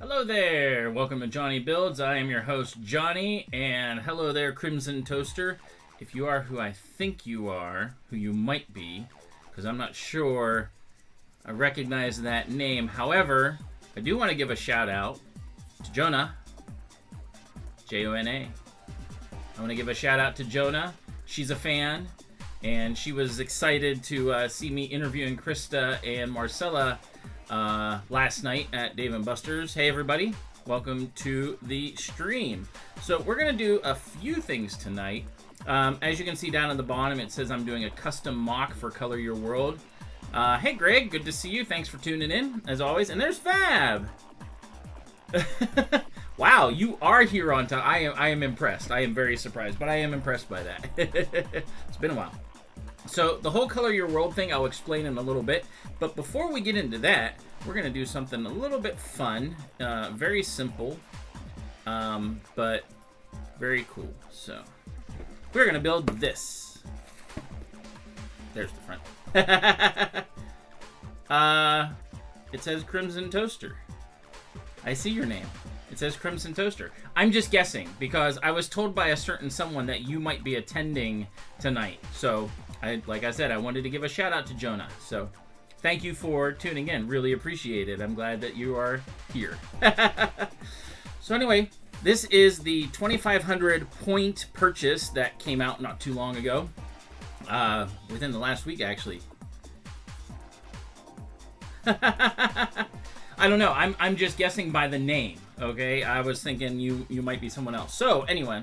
Hello there, welcome to JonnyBuildz. I am your host, Johnny, and hello there, Crimson Toaster. If you are who I think you are, who you might be, because I'm not sure I recognize that name. However, I do want to give a shout out to Jonah, J-O-N-A. I want to give a shout out to Jonah. She's a fan, and she was excited to see me interviewing Krista and Marcella last night at Dave & Buster's. Hey everybody, welcome to the stream. So we're gonna do a few things tonight. As you can see down at the bottom, it says I'm doing a custom mock for Color Your World. Hey Greg, good to see you. Thanks for tuning in as always. And there's Fab. Wow, you are here on time. I am impressed. I am very surprised, but I am impressed by that. It's been a while. So the whole Color Your World thing I'll explain in a little bit, but before we get into that, we're going to do something a little bit fun, very simple, but very cool. So we're going to build this. There's the front. It says Crimson Toaster. I see your name. It says Crimson Toaster. I'm just guessing because I was told by a certain someone that you might be attending tonight. So, like I said, I wanted to give a shout out to Jonah. So, thank you for tuning in. Really appreciate it. I'm glad that you are here. So anyway, this is the 2,500 point purchase that came out not too long ago. Within the last week, actually. I don't know. I'm just guessing by the name. Okay, I was thinking you might be someone else. So anyway,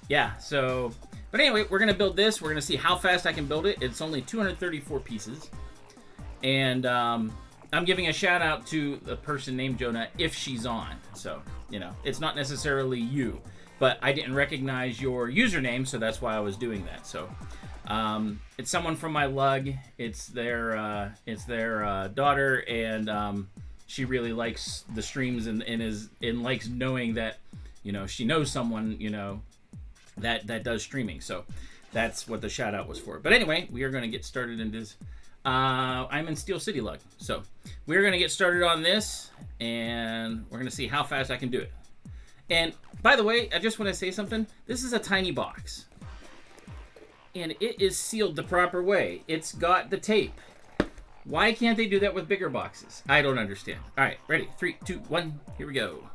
yeah. So, but anyway, we're gonna build this. We're gonna see how fast I can build it. It's only 234 pieces, and I'm giving a shout out to the person named Jonah if she's on. So you know, it's not necessarily you, but I didn't recognize your username, so that's why I was doing that. So. It's someone from my LUG. It's their daughter, and she really likes the streams and likes knowing that, you know, she knows someone, you know, that does streaming. So that's what the shout out was for. But anyway, we are going to get started in this. I'm in Steel City LUG, so we're going to get started on this, and we're going to see how fast I can do it. And by the way, I just want to say something. This is a tiny box. And it is sealed the proper way. It's got the tape. Why can't they do that with bigger boxes? I don't understand. All right, ready? 3, 2, 1. Here we go.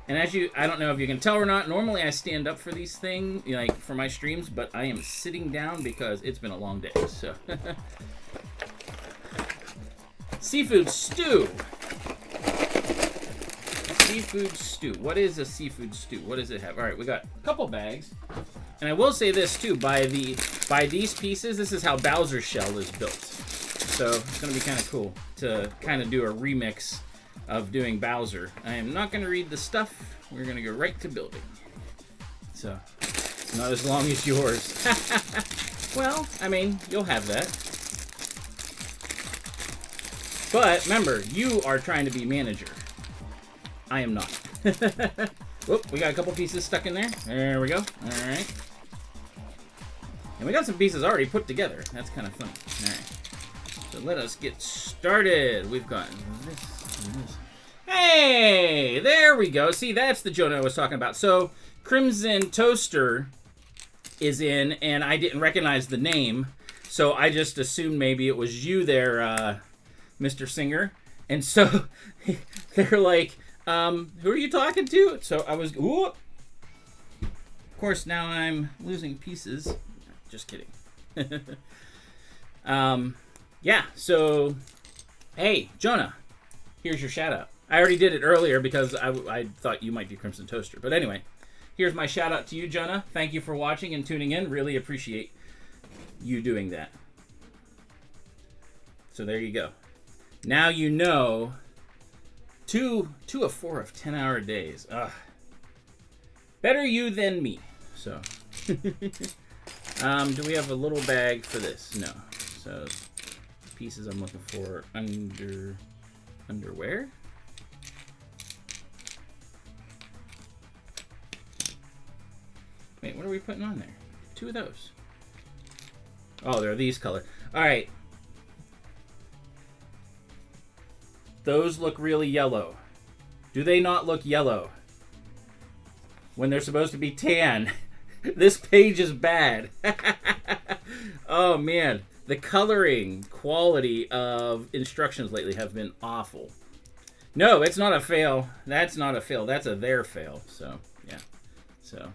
And I don't know if you can tell or not. Normally I stand up for these things, like for my streams, but I am sitting down because it's been a long day. So, seafood stew. Seafood stew. What is a seafood stew? What does it have? All right, we got a couple bags. And I will say this too, by these pieces, this is how Bowser's shell is built. So it's going to be kind of cool to kind of do a remix of doing Bowser. I am not going to read the stuff. We're going to go right to building. So it's not as long as yours. Well, I mean, you'll have that. But remember, you are trying to be manager. I am not. Whoop, we got a couple pieces stuck in there. There we go. All right. And we got some pieces already put together. That's kind of funny. All right. So let us get started. We've got this and this. Hey, there we go. See, that's the Jonah I was talking about. So Crimson Toaster is in, and I didn't recognize the name. So I just assumed maybe it was you there, Mr. Singer. And so they're like, who are you talking to? So I was, ooh. Of course, now I'm losing pieces. Just kidding. Yeah, so, hey, Jonah, here's your shout out. I already did it earlier because I thought you might be Crimson Toaster. But anyway, here's my shout out to you, Jonah. Thank you for watching and tuning in. Really appreciate you doing that. So there you go. Now you know. 2 of 4 of 10-hour days. Ugh. Better you than me. So, do we have a little bag for this? No. So, pieces I'm looking for underwear. Wait, what are we putting on there? 2 of those. Oh, they're these color. All right. Those look really yellow. Do they not look yellow? When they're supposed to be tan. This page is bad. Oh, man. The coloring quality of instructions lately have been awful. No, it's not a fail. That's not a fail. That's a their fail. So, yeah. So.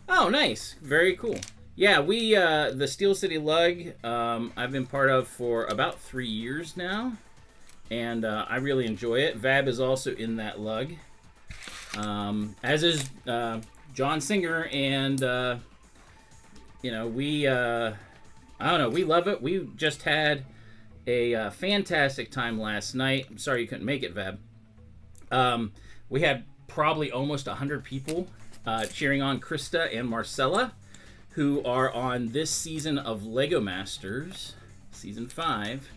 Oh, nice. Very cool. Yeah, we, the Steel City LUG, I've been part of for about 3 years now. And I really enjoy it. Vab is also in that LUG. As is John Singer. And, you know, we, I don't know, we love it. We just had a fantastic time last night. I'm sorry you couldn't make it, Vab. We had probably almost 100 people cheering on Krista and Marcella, who are on this season of Lego Masters, Season 5.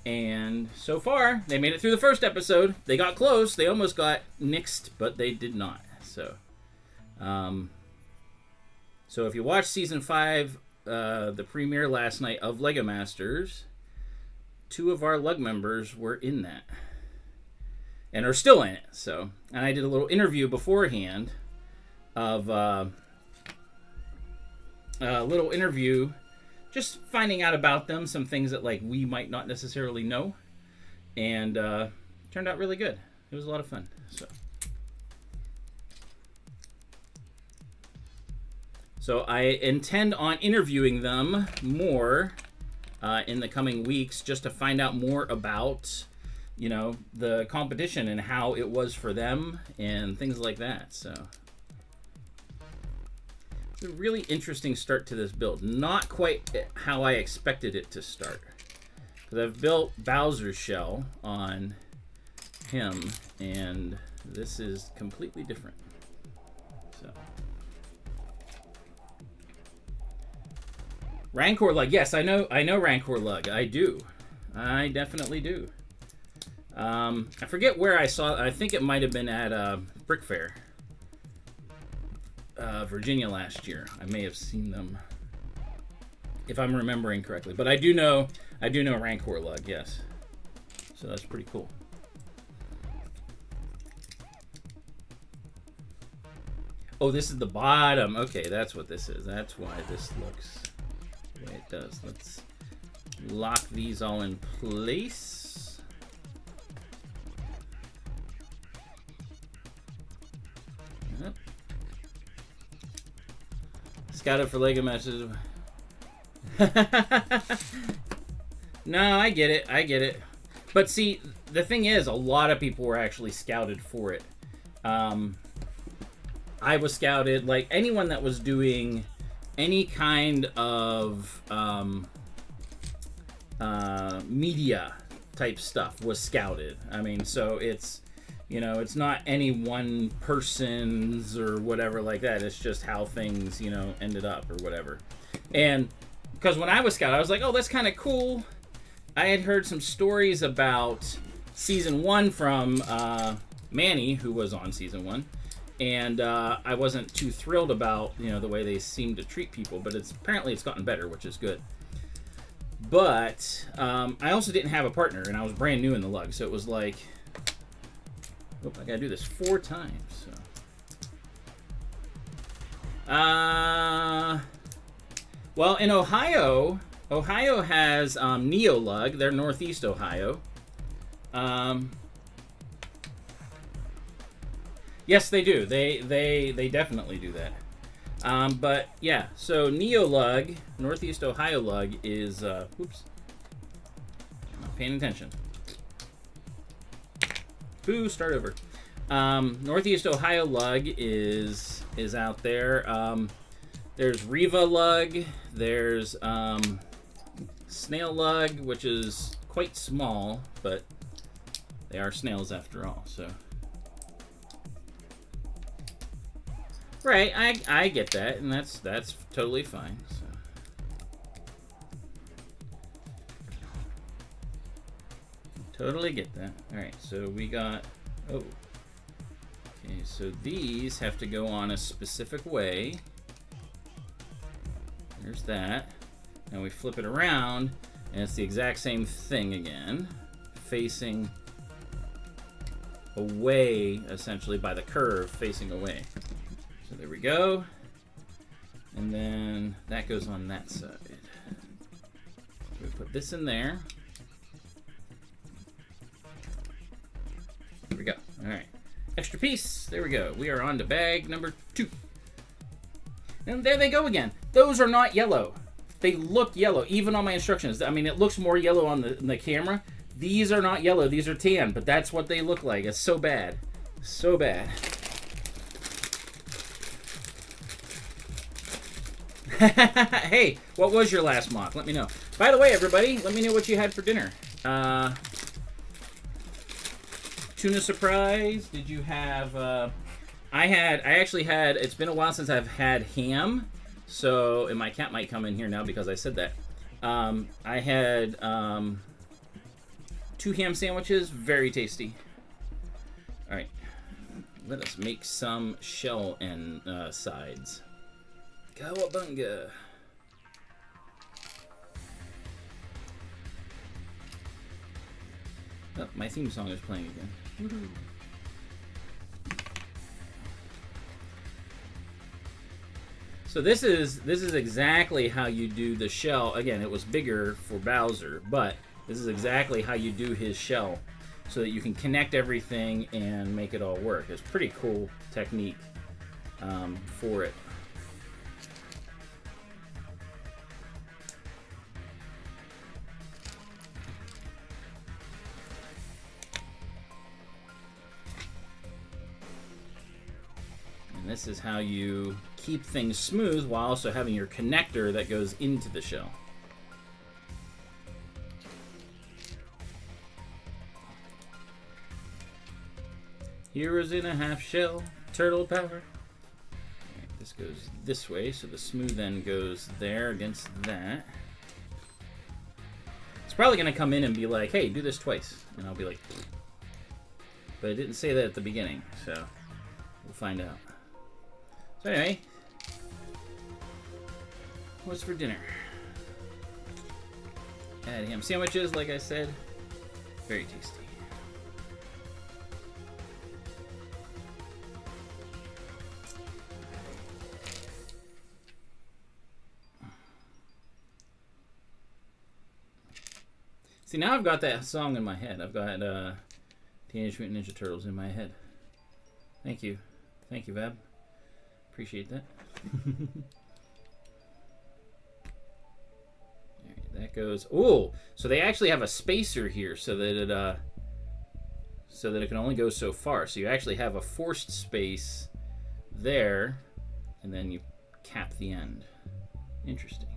And so far, they made it through the first episode. They got close. They almost got nixed, but they did not. So, so if you watched Season 5, the premiere last night of Lego Masters, 2 of our LUG members were in that. And are still in it. So, and I did a little interview beforehand of a little interview just finding out about them, some things that like we might not necessarily know, and turned out really good. It was a lot of fun. So I intend on interviewing them more in the coming weeks, just to find out more about, you know, the competition and how it was for them and things like that. So a really interesting start to this build. Not quite how I expected it to start. Because I've built Bowser's shell on him, and this is completely different. So, Rancor Lug. Yes, I know Rancor Lug. I do. I definitely do. I forget where I saw it. I think it might have been at Brick Fair. Virginia last year. I may have seen them, if I'm remembering correctly. But I do know Rancor Lug, yes. So that's pretty cool. Oh, this is the bottom. Okay, that's what this is. That's why this looks the way it does. Let's lock these all in place. Yep. Scouted for Lego Masters. No, I get it. I get it. But see, the thing is, a lot of people were actually scouted for it. I was scouted. Like, anyone that was doing any kind of media type stuff was scouted. I mean, so it's, you know, it's not any one person's or whatever like that. It's just how things, you know, ended up or whatever. And because when I was scouted, I was like, oh, that's kind of cool. I had heard some stories about Season 1 from Manny, who was on Season 1. And I wasn't too thrilled about, you know, the way they seem to treat people. But apparently it's gotten better, which is good. But I also didn't have a partner, and I was brand new in the LUG. So it was like, oh, I gotta do this 4 times. So. Well, in Ohio has Neo LUG. They're Northeast Ohio. Yes, they do. They definitely do that. But yeah, so Neo LUG, Northeast Ohio LUG is oops. Not paying attention. Boo, start over. Northeast Ohio LUG is out there. There's Riva LUG. There's Snail LUG, which is quite small, but they are snails after all. So, right, I get that, and that's totally fine. So. Totally get that. All right, so we got. Oh, okay, so these have to go on a specific way. There's that. Now we flip it around, and it's the exact same thing again, facing away, essentially, by the curve, facing away. So there we go. And then that goes on that side. We put this in there. There we go. All right. Extra piece. There we go. We are on to bag number 2. And there they go again. Those are not yellow. They look yellow, even on my instructions. I mean, it looks more yellow on the camera. These are not yellow. These are tan, but that's what they look like. It's so bad. So bad. Hey, what was your last MOC? Let me know. By the way, everybody, let me know what you had for dinner. Tuna surprise. Did you have... I actually had... It's been a while since I've had ham. So, and my cat might come in here now because I said that. I had 2 ham sandwiches. Very tasty. All right. Let us make some shell and sides. Cowabunga. Oh, my theme song is playing again. Woohoo. So this is exactly how you do the shell. Again, it was bigger for Bowser, but this is exactly how you do his shell so that you can connect everything and make it all work. It's a pretty cool technique for it. And this is how you keep things smooth while also having your connector that goes into the shell. Heroes in a half shell, turtle power. Right, this goes this way, so the smooth end goes there against that. It's probably going to come in and be like, hey, do this twice. And I'll be like, but I didn't say that at the beginning, so we'll find out. So anyway, what's for dinner? Had ham sandwiches, like I said. Very tasty. See, now I've got that song in my head. I've got Teenage Mutant Ninja Turtles in my head. Thank you. Thank you, Vab. Appreciate that. Alright, that goes... Ooh! So they actually have a spacer here so that it can only go so far. So you actually have a forced space there, and then you cap the end. Interesting.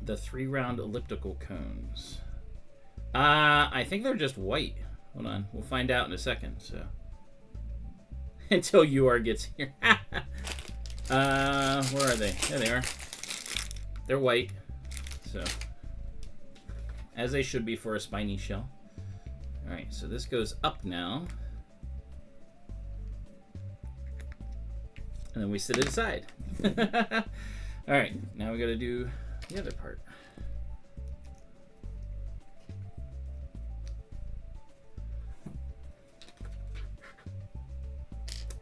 The 3-round elliptical cones. I think they're just white. Hold on. We'll find out in a second, so... Until UR gets here. Where are they? There they are. They're white. So, as they should be for a spiny shell. Alright, so this goes up now. And then we set it aside. Alright, now we gotta do the other part.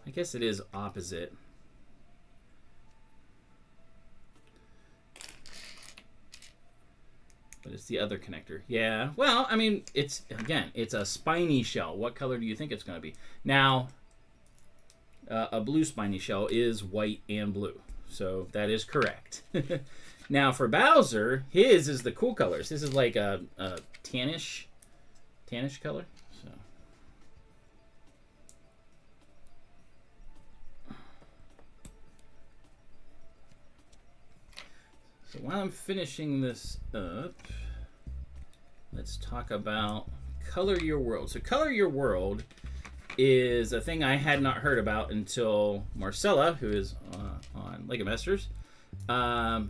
I guess it is opposite. But it's the other connector. Yeah, well, I mean, it's, again, it's a spiny shell. What color do you think it's going to be? Now, a blue spiny shell is white and blue. So that is correct. Now, for Bowser, his is the cool colors. This is like a tannish color. So while I'm finishing this up, let's talk about Color Your World. So Color Your World is a thing I had not heard about until Marcella, who is on Lego Masters,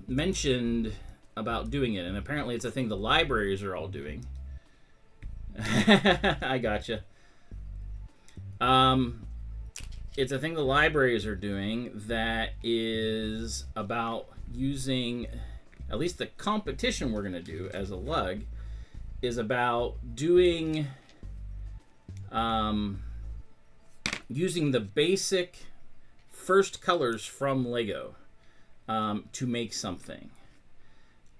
mentioned about doing it. And apparently it's a thing the libraries are all doing. I gotcha. It's a thing the libraries are doing that is about using, at least the competition we're going to do as a LUG, is about doing, using the basic first colors from Lego to make something.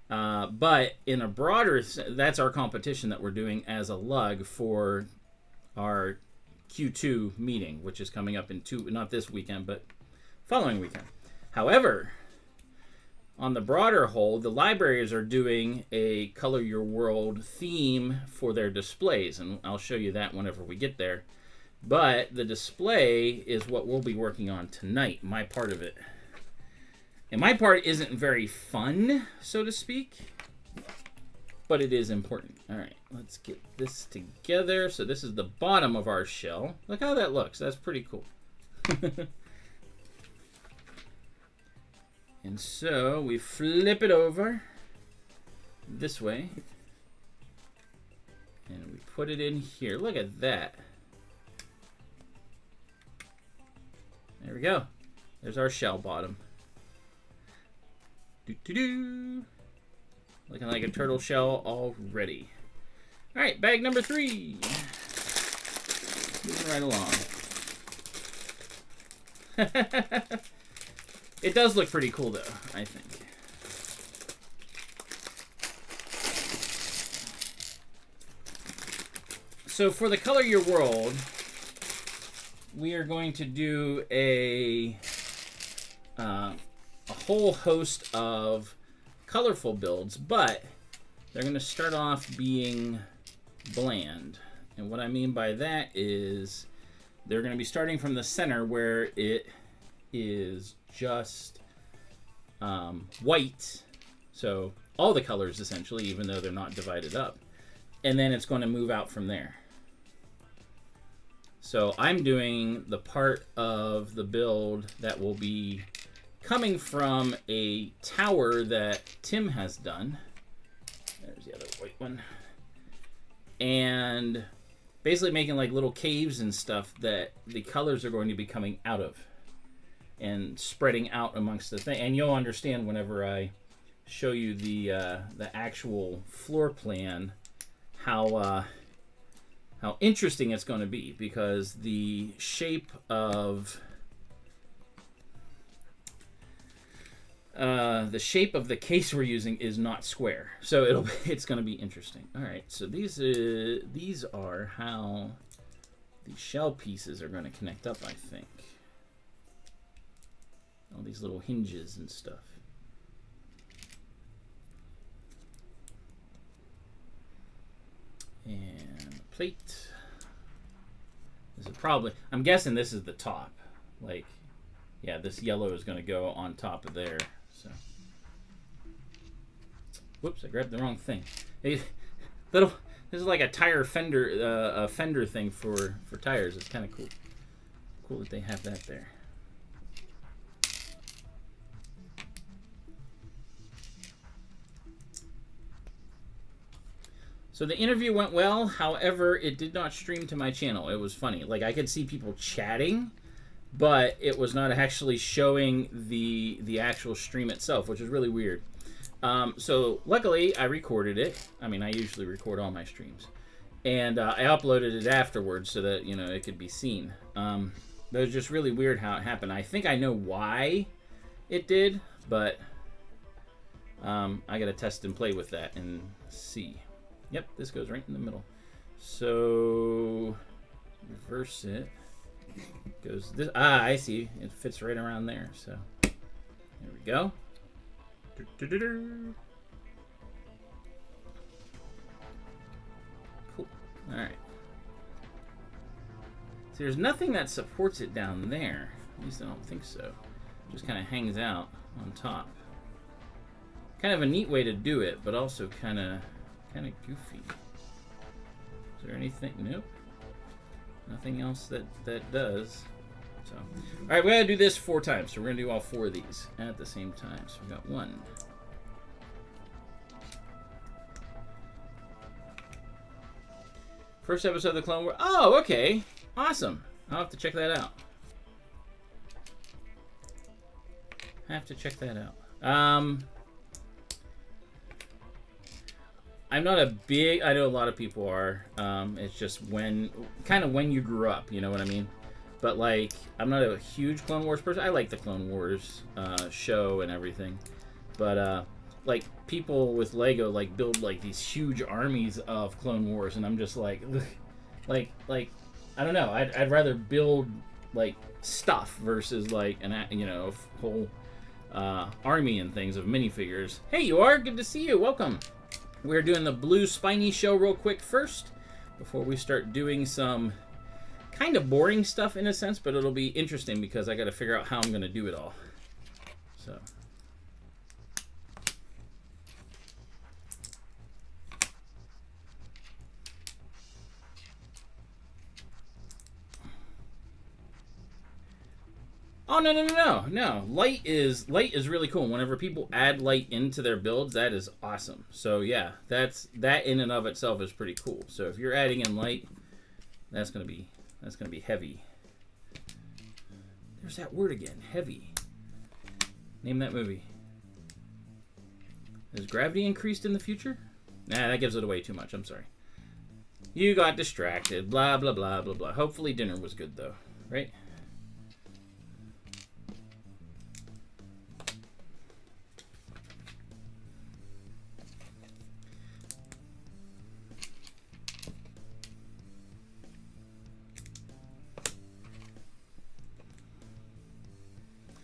But in a broader, that's our competition that we're doing as a LUG for our Q2 meeting, which is coming up in not this weekend, but following weekend. However, on the broader whole, the libraries are doing a Color Your World theme for their displays, and I'll show you that whenever we get there. But the display is what we'll be working on tonight, my part of it. And my part isn't very fun, so to speak, but it is important. All right, let's get this together. So this is the bottom of our shell. Look how that looks. That's pretty cool. And so we flip it over this way. And we put it in here. Look at that. There we go. There's our shell bottom. Doo-doo-doo. Looking like a turtle shell already. All right, bag number 3. Moving right along. It does look pretty cool, though, I think. So for the Color Your World, we are going to do a whole host of colorful builds, but they're going to start off being bland. And what I mean by that is they're going to be starting from the center where it is just white, so all the colors essentially, even though they're not divided up, and then it's going to move out from there. So I'm doing the part of the build that will be coming from a tower that Tim has done. There's the other white one. And basically making like little caves and stuff that the colors are going to be coming out of and spreading out amongst the thing. And you'll understand whenever I show you the actual floor plan how interesting it's going to be, because the shape of the case we're using is not square, so it's going to be interesting. All right, so these are how the shell pieces are going to connect up, I think. All these little hinges and stuff. And plate. This is probably, I'm guessing this is the top. Like, yeah, this yellow is going to go on top of there. So, whoops, I grabbed the wrong thing. This is like a tire fender, a fender thing for tires. It's kind of cool. Cool that they have that there. So the interview went well, however, it did not stream to my channel. It was funny. Like, I could see people chatting, but it was not actually showing the actual stream itself, which is really weird. So luckily, I recorded it. I mean, I usually record all my streams. And I uploaded it afterwards so that, you know, it could be seen. But it was just really weird how it happened. I think I know why it did, but I got to test and play with that and see. Yep, this goes right in the middle. So reverse it. Goes this. Ah, I see. It fits right around there. So there we go. Cool. All right. So there's nothing that supports it down there. At least I don't think so. It just kind of hangs out on top. Kind of a neat way to do it, but also kind of goofy. Is there anything? Nope. Nothing else that does. So, all right, we gotta do this 4 times. So we're gonna do all 4 of these at the same time. So we got 1. First episode of the Clone Wars. Oh, okay, awesome. I'll have to check that out. Have to check that out. I'm not a big, I know a lot of people are, it's just kind of when you grew up, you know what I mean? But like, I'm not a huge Clone Wars person. I like the Clone Wars show and everything. But like, people with Lego like build like these huge armies of Clone Wars, and I'm just like, like I don't know. I'd rather build like stuff versus like a whole army and things of minifigures. Hey, you are good to see you. Welcome. We're doing the blue spiny show real quick first before we start doing some kind of boring stuff in a sense, but it'll be interesting because I got to figure out how I'm going to do it all. So. Oh, no. Light is really cool. Whenever people add light into their builds, that is awesome. So yeah, that in and of itself is pretty cool. So if you're adding in light, that's gonna be heavy. There's that word again, heavy. Name that movie. Is gravity increased in the future? Nah, that gives it away too much. I'm sorry. You got distracted. Blah blah blah blah blah. Hopefully dinner was good though, right?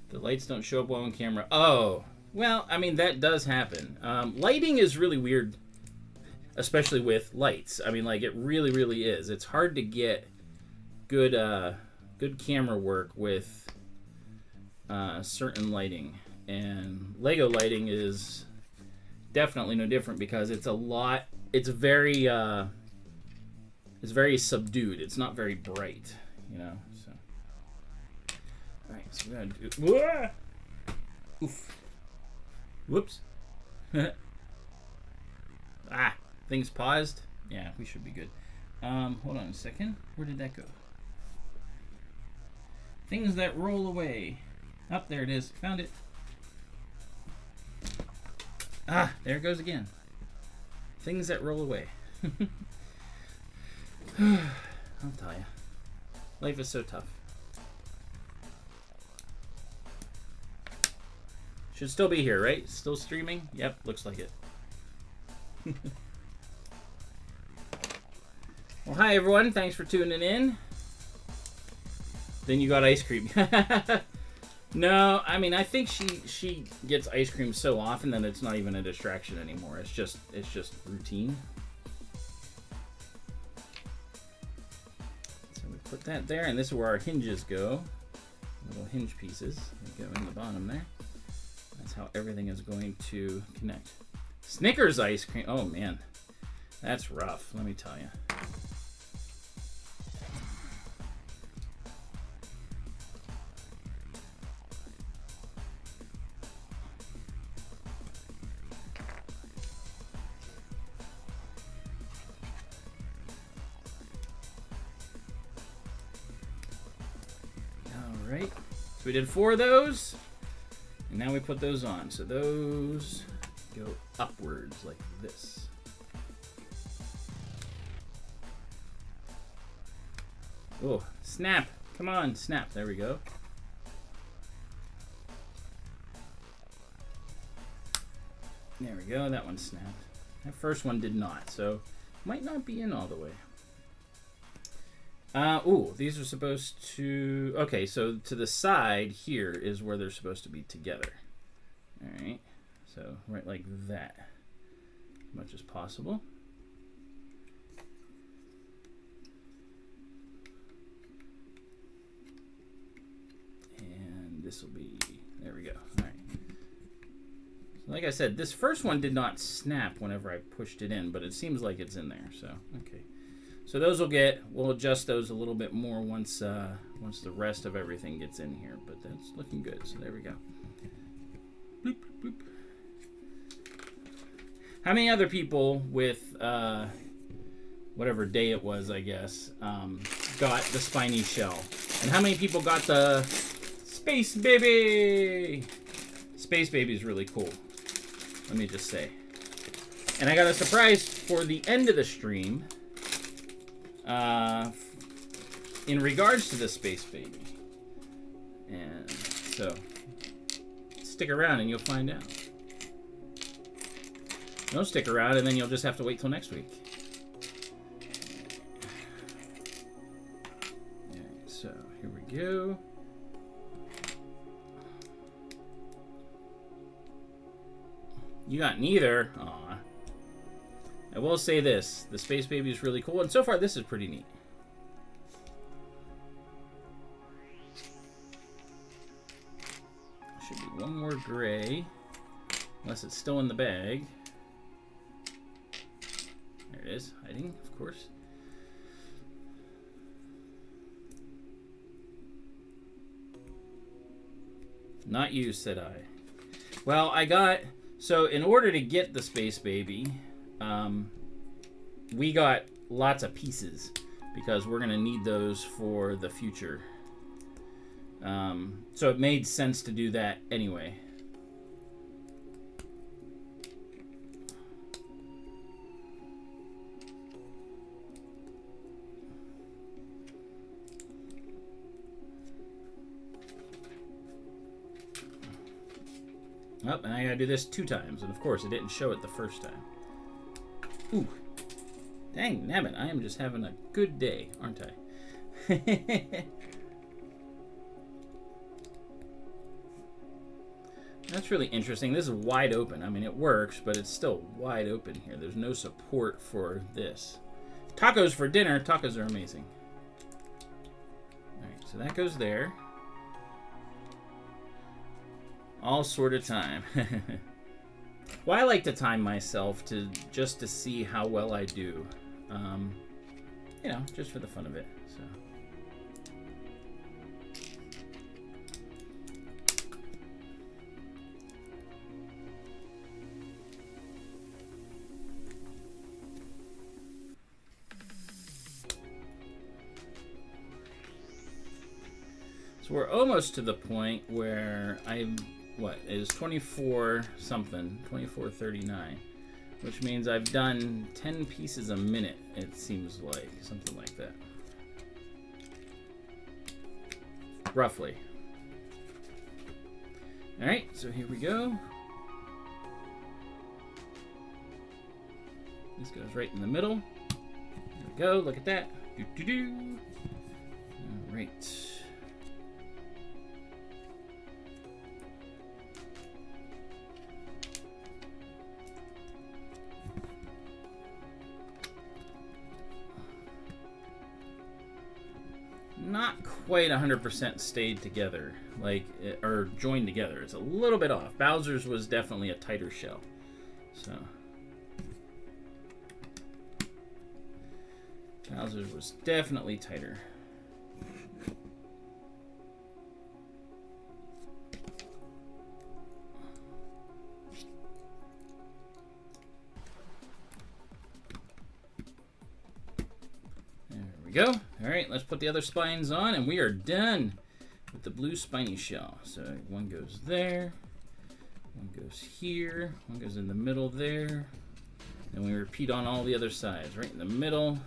The lights don't show up well on camera. Oh, well, I mean, that does happen. Lighting is really weird, especially with lights. I mean, like, it really, really is. It's hard to get good camera work with certain lighting. And Lego lighting is definitely no different because it's very subdued. It's not very bright, you know. Alright, so we're gonna do. Oof. Whoops. Things paused. Yeah, we should be good. Hold on a second. Where did that go? Things that roll away. Up there it is. Found it. There it goes again. Things that roll away. I'll tell you. Life is so tough. Should still be here, right? Still streaming? Yep, looks like it. Well, hi everyone. Thanks for tuning in. Then you got ice cream. No, I mean, I think she gets ice cream so often that it's not even a distraction anymore. It's just routine. So we put that there, and this is where our hinges go. Little hinge pieces that go in the bottom there. That's how everything is going to connect. Snickers ice cream. Oh, man. That's rough, let me tell you. All right. So we did 4 of those. And now we put those on. So those go upwards like this. Oh, snap. Come on, snap. There we go. There we go. That one snapped. That first one did not. So might not be in all the way. Ooh, these are supposed to... Okay, so to the side here is where they're supposed to be together. Alright, so right like that. As much as possible. And this will be... There we go. Alright. So like I said, this first one did not snap whenever I pushed it in, but it seems like it's in there, so okay. So those we'll adjust those a little bit more once the rest of everything gets in here, but that's looking good. So there we go. Bloop, bloop. How many other people with whatever day it was, I guess, got the spiny shell. And how many people got the Space Baby? Space Baby is really cool. Let me just say. And I got a surprise for the end of the stream in regards to the Space Baby. And so, stick around and you'll find out. Don't stick around and then you'll just have to wait till next week. Alright, so here we go. You got neither. Aw. I will say this. The Space Baby is really cool. And so far, this is pretty neat. Should be one more gray. Unless it's still in the bag. There it is. Hiding, of course. Not you, said I. Well, I got... So, in order to get the Space Baby, we got lots of pieces because we're going to need those for the future. So, it made sense to do that anyway. Oh, and I gotta do this 2 times, and of course it didn't show it the first time. Ooh. Dang nabbit, I am just having a good day, aren't I? That's really interesting. This is wide open. I mean, it works, but it's still wide open here. There's no support for this. Tacos for dinner. Tacos are amazing. Alright, so that goes there. All sort of time. Well, I like to time myself just to see how well I do. You know, just for the fun of it. So we're almost to the point where what is 24 something, 24:39, which means I've done 10 pieces a minute. It seems like something like that, roughly. All right, so here we go. This goes right in the middle. There we go. Look at that. All right. Not quite 100% stayed together, or joined together. It's a little bit off. Bowser's was definitely a tighter shell. So Bowser's was definitely tighter. Go. All right, let's put the other spines on, and we are done with the blue spiny shell. So one goes there, one goes here, one goes in the middle there, and we repeat on all the other sides. Right in the middle,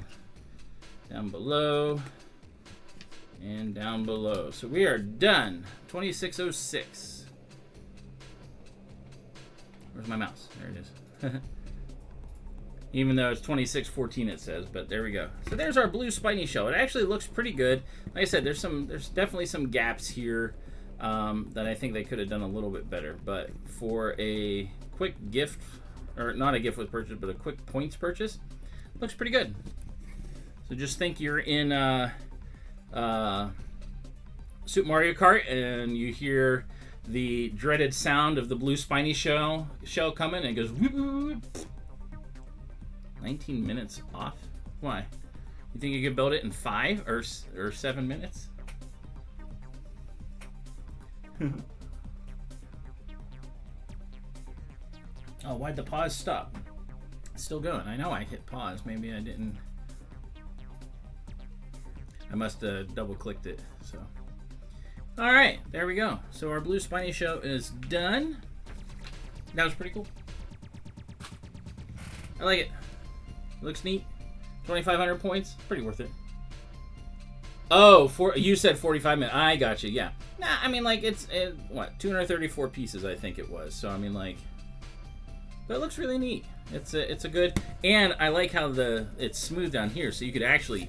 down below, and down below. So we are done. 2606. Where's my mouse? There it is. Even though it's 2614 it says, but there we go. So there's our blue spiny shell. It actually looks pretty good. Like I said, there's definitely some gaps here that I think they could have done a little bit better. But for a quick gift, or not a gift with purchase, but a quick points purchase, looks pretty good. So just think you're in Super Mario Kart and you hear the dreaded sound of the blue spiny shell coming, and it goes whoop, whoop, whoop. 19 minutes off? Why? You think you could build it in 5 or 7 minutes? Oh, why'd the pause stop? It's still going. I know I hit pause. Maybe I didn't. I must have double-clicked it. So, all right, there we go. So our blue spiny shell is done. That was pretty cool. I like it. Looks neat. 2,500 points. Pretty worth it. Oh, you said 45 minutes. I got you. Yeah. Nah, I mean, like, it's what, 234 pieces, I think it was. So I mean, like, but it looks really neat. It's a good, and I like how it's smooth down here, so you could actually,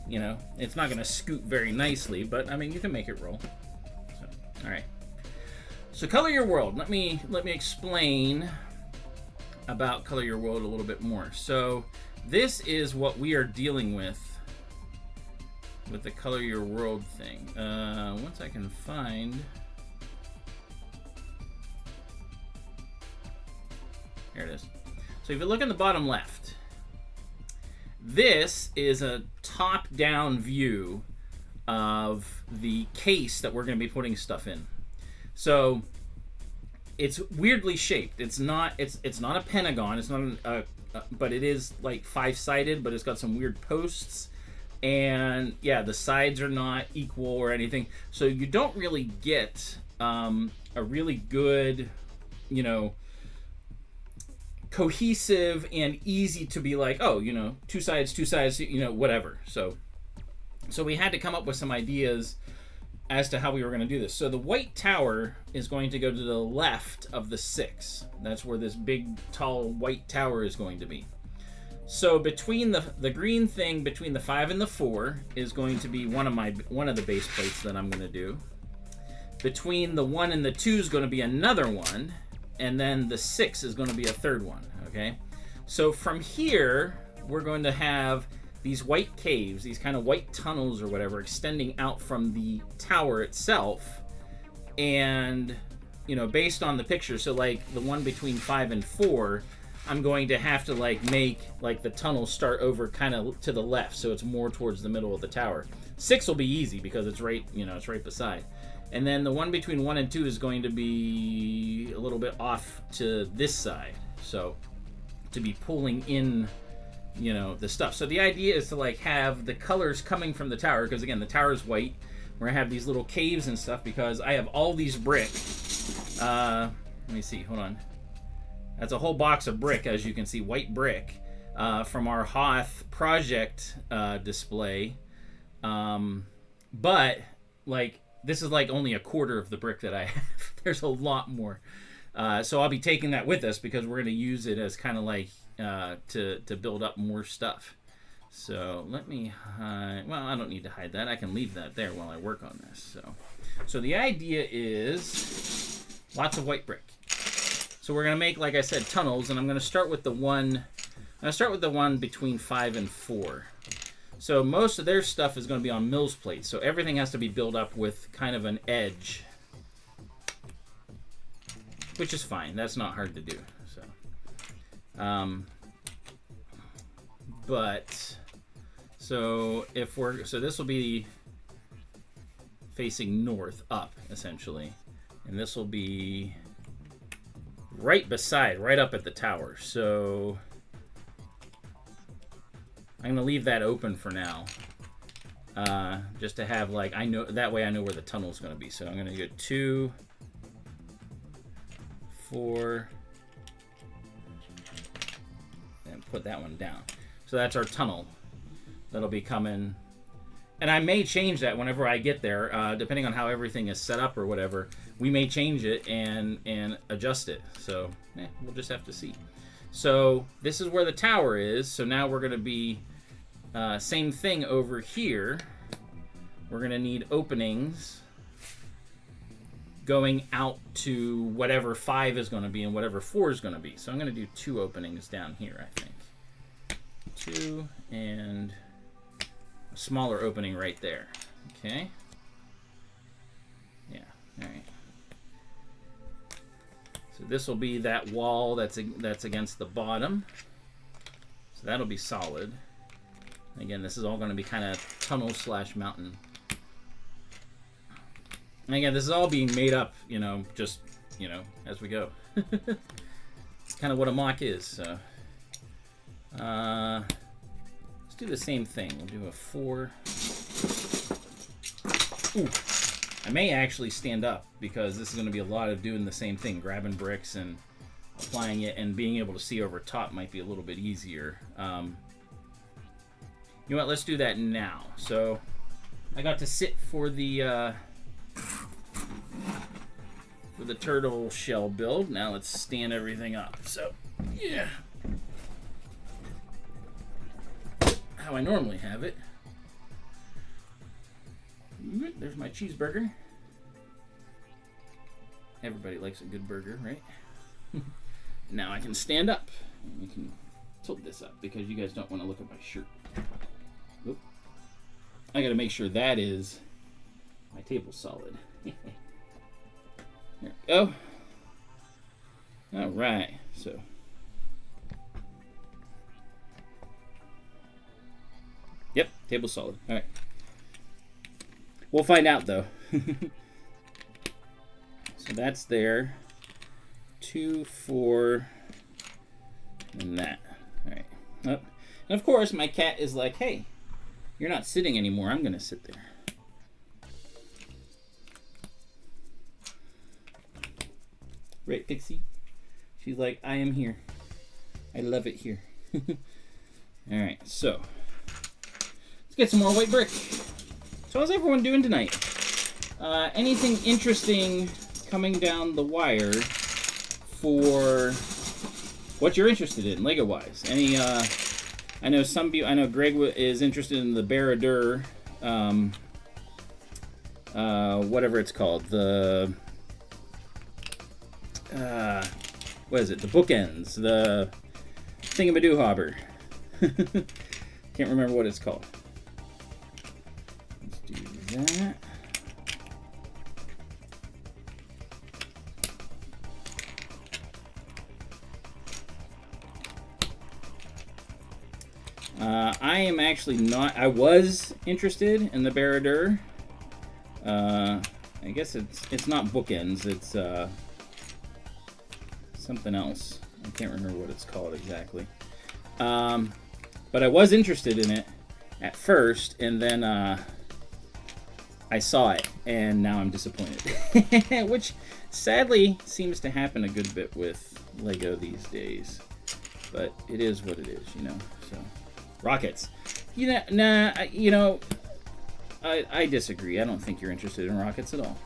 you know, it's not gonna scoot very nicely, but I mean, you can make it roll. So, all right. So color your world. Let me explain about color your world a little bit more. So this is what we are dealing with the color your world thing. Once I can find, here it is. So if you look in the bottom left, this is a top-down view of the case that we're going to be putting stuff in. So it's weirdly shaped. It's not a pentagon. It's not but it is like 5-sided, but it's got some weird posts. And yeah, the sides are not equal or anything. So you don't really get a really good, you know, cohesive and easy to be like, oh, you know, two sides, you know, whatever. So we had to come up with some ideas as to how we were going to do this. So the white tower is going to go to the left of the 6. That's where this big, tall white tower is going to be. So between the green thing between the 5 and the 4 is going to be one of the base plates that I'm going to do. Between the 1 and the 2 is going to be another one. And then the 6 is going to be a third one, okay? So from here, we're going to have these white caves, these kind of white tunnels or whatever, extending out from the tower itself. And, you know, based on the picture, so like the one between 5 and 4, I'm going to have to like make like the tunnel start over kind of to the left, so it's more towards the middle of the tower. 6 will be easy because it's right, you know, it's right beside. And then the one between 1 and 2 is going to be a little bit off to this side. So to be pulling in, you know, the stuff. So the idea is to like have the colors coming from the tower, because again, the tower is white. We're gonna have these little caves and stuff because I have all these brick. Let me see, hold on. That's a whole box of brick, as you can see, white brick from our Hoth project display. But like, this is like only a quarter of the brick that I have. There's a lot more. So I'll be taking that with us because we're going to use it as kind of like to build up more stuff. So let me hide. Well, I don't need to hide that. I can leave that there while I work on this. So the idea is lots of white brick. So we're going to make, like I said, tunnels, and I'm going to start with the one. I'm going to start with the one between 5 and 4. So most of their stuff is going to be on Mills plates. So everything has to be built up with kind of an edge, which is fine. That's not hard to do. So this will be facing north up essentially, and this will be right up at the tower. So I'm gonna leave that open for now, just to have like, I know that way I know where the tunnel is gonna be. So I'm gonna go 2, 4, and put that one down. So that's our tunnel that'll be coming. And I may change that whenever I get there, depending on how everything is set up or whatever. We may change it and adjust it. So we'll just have to see. So this is where the tower is. So now we're going to be same thing over here. We're going to need openings going out to whatever 5 is going to be and whatever 4 is going to be. So I'm going to do 2 openings down here, I think. 2 and a smaller opening right there. Okay. Yeah. All right. So this will be that wall that's against the bottom. So that'll be solid. Again, this is all going to be kind of tunnel / mountain. And again, this is all being made up, you know, just, you know, as we go. It's kind of what a MOC is. So let's do the same thing. We'll do a 4. Ooh, I may actually stand up because this is going to be a lot of doing the same thing, grabbing bricks and applying it, and being able to see over top might be a little bit easier. You know what? Let's do that now. So I got to sit for the turtle shell build. Now let's stand everything up. So yeah, how I normally have it. There's my cheeseburger. Everybody likes a good burger, right? Now I can stand up. We can tilt this up because you guys don't want to look at my shirt. Oop. I got to make sure that is my table solid. There we go. All right. So. Yep, table solid. All right. We'll find out though. So that's there. 2, 4, and that. All right. Oh. And of course, my cat is like, "Hey, you're not sitting anymore. I'm gonna sit there." Right, Pixie? She's like, "I am here. I love it here." All right. So let's get some more white brick. So how's everyone doing tonight? Anything interesting coming down the wire for what you're interested in, Lego-wise? Any? I know some people. I know Greg is interested in the Barradur, whatever it's called. The what is it? The bookends. The thingamadoohobber. Can't remember what it's called. Let's do that. I am actually not. I was interested in the Barradur. I guess it's not bookends. It's something else. I can't remember what it's called exactly. But I was interested in it at first, and then I saw it, and now I'm disappointed. Which sadly seems to happen a good bit with Lego these days. But it is what it is, you know. So. Rockets. I disagree. I don't think you're interested in rockets at all.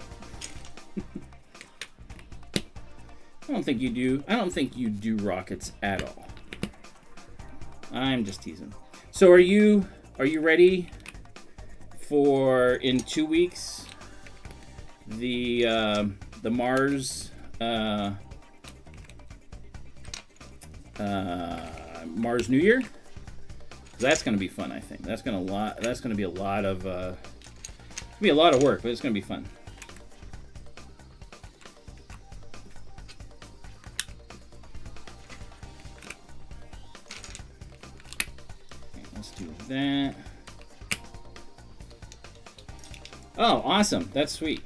I don't think you do. I don't think you do rockets at all. I'm just teasing. So are you ready for in 2 weeks the Mars Mars New Year? That's going to be fun, I think. That's going to be a lot of work, but it's going to be fun. Okay, let's do that. Oh, awesome. That's sweet.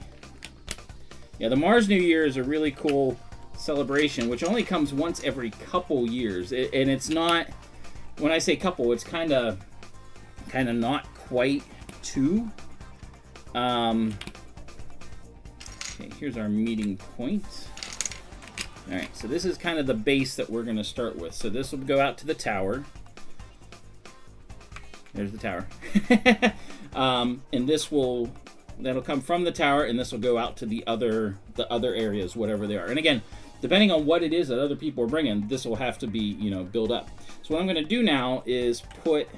Yeah, the Mars New Year is a really cool celebration, which only comes once every couple years, and it's not. When I say couple, it's kind of not quite two. Okay, here's our meeting point. All right, so this is kind of the base that we're going to start with. So this will go out to the tower. There's the tower. And that'll come from the tower, and this will go out to the other areas, whatever they are. And again, depending on what it is that other people are bringing, this will have to be, built up. So what I'm going to do now is put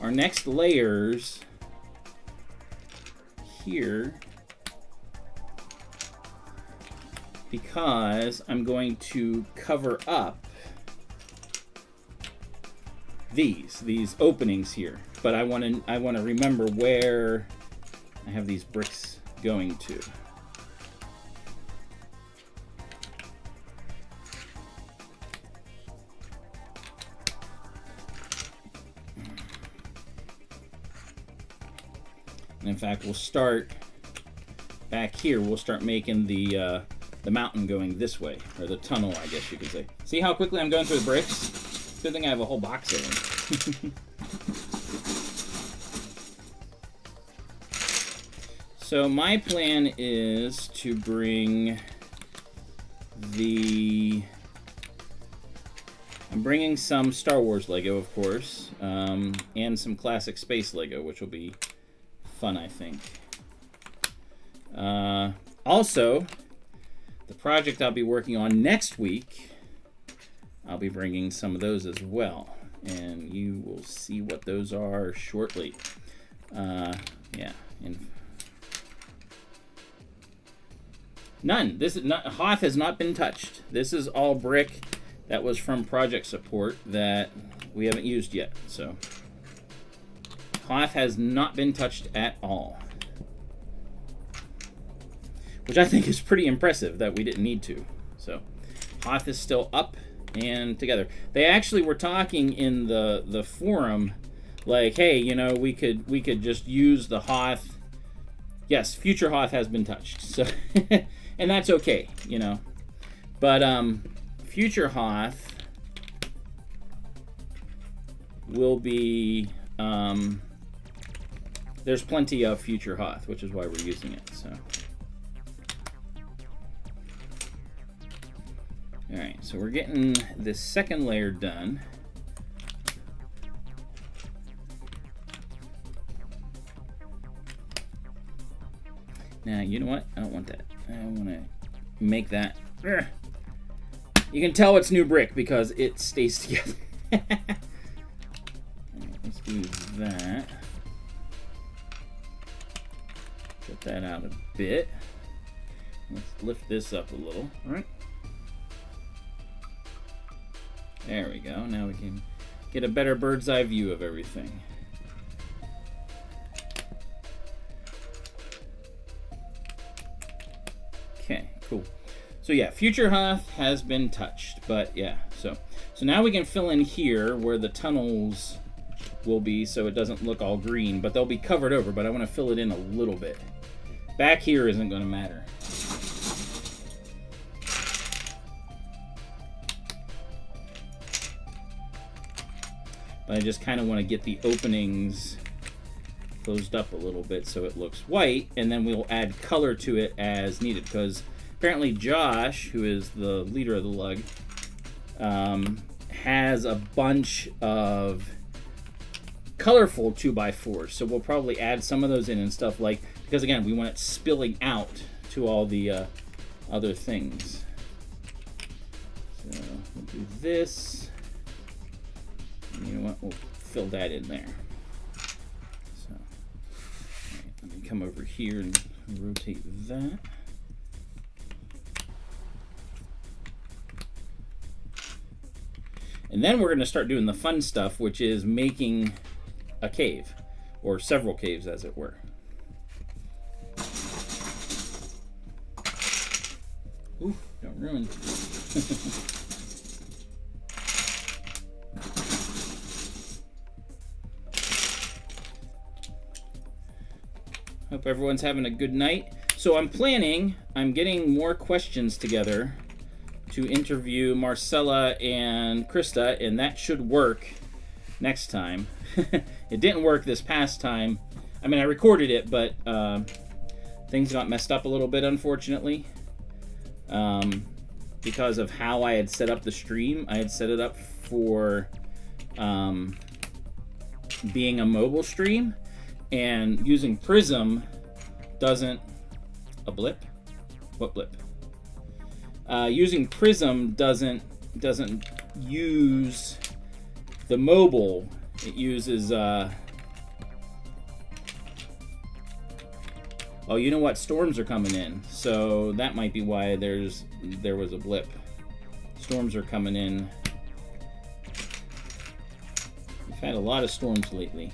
our next layers here, because I'm going to cover up these openings here. But I want to remember where I have these bricks going to. And in fact, we'll start back here. We'll start making the mountain going this way, or the tunnel, I guess you could say. See how quickly I'm going through the bricks? Good thing I have a whole box of them. So my plan is to bring I'm bringing some Star Wars Lego, of course, and some classic space Lego, which will be fun, I think. Also, the project I'll be working on next week, I'll be bringing some of those as well, and you will see what those are shortly. Yeah. None. Hoth has not been touched. This is all brick that was from project support that we haven't used yet. So Hoth has not been touched at all, which I think is pretty impressive that we didn't need to. So Hoth is still up and together. They actually were talking in the forum, like, hey, you know, we could just use the Hoth. Yes, future Hoth has been touched. So and that's okay, you know. But future Hoth will be there's plenty of future Hoth, which is why we're using it. So all right, so we're getting this second layer done. Now, you know what? I don't want that. I want to make that. You can tell it's new brick because it stays together. Right, let's do that. Get that out a bit. Let's lift this up a little. All right. There we go. Now we can get a better bird's eye view of everything. Okay, cool. So yeah, future Hoth has been touched, but yeah, so now we can fill in here where the tunnels will be so it doesn't look all green, but they'll be covered over, but I want to fill it in a little bit. Back here isn't going to matter. But I just kind of want to get the openings closed up a little bit so it looks white, and then we'll add color to it as needed, because apparently Josh, who is the leader of the LUG, has a bunch of colorful 2x4s, so we'll probably add some of those in and stuff, like, because again, we want it spilling out to all the other things. So we'll do this. And you know what? We'll fill that in there. So right, let me come over here and rotate that. And then we're going to start doing the fun stuff, which is making a cave, or several caves, as it were. Ooh, don't ruin. Hope everyone's having a good night. So I'm getting more questions together to interview Marcella and Krista, and that should work next time. It didn't work this past time. I mean, I recorded it, but things got messed up a little bit, unfortunately, because of how I had set up the stream. I had set it up for being a mobile stream, and using Prism doesn't... A blip? What blip? Using Prism doesn't use the mobile. It uses oh, you know what? Storms are coming in, so that might be why there was a blip. Storms are coming in. We've had a lot of storms lately.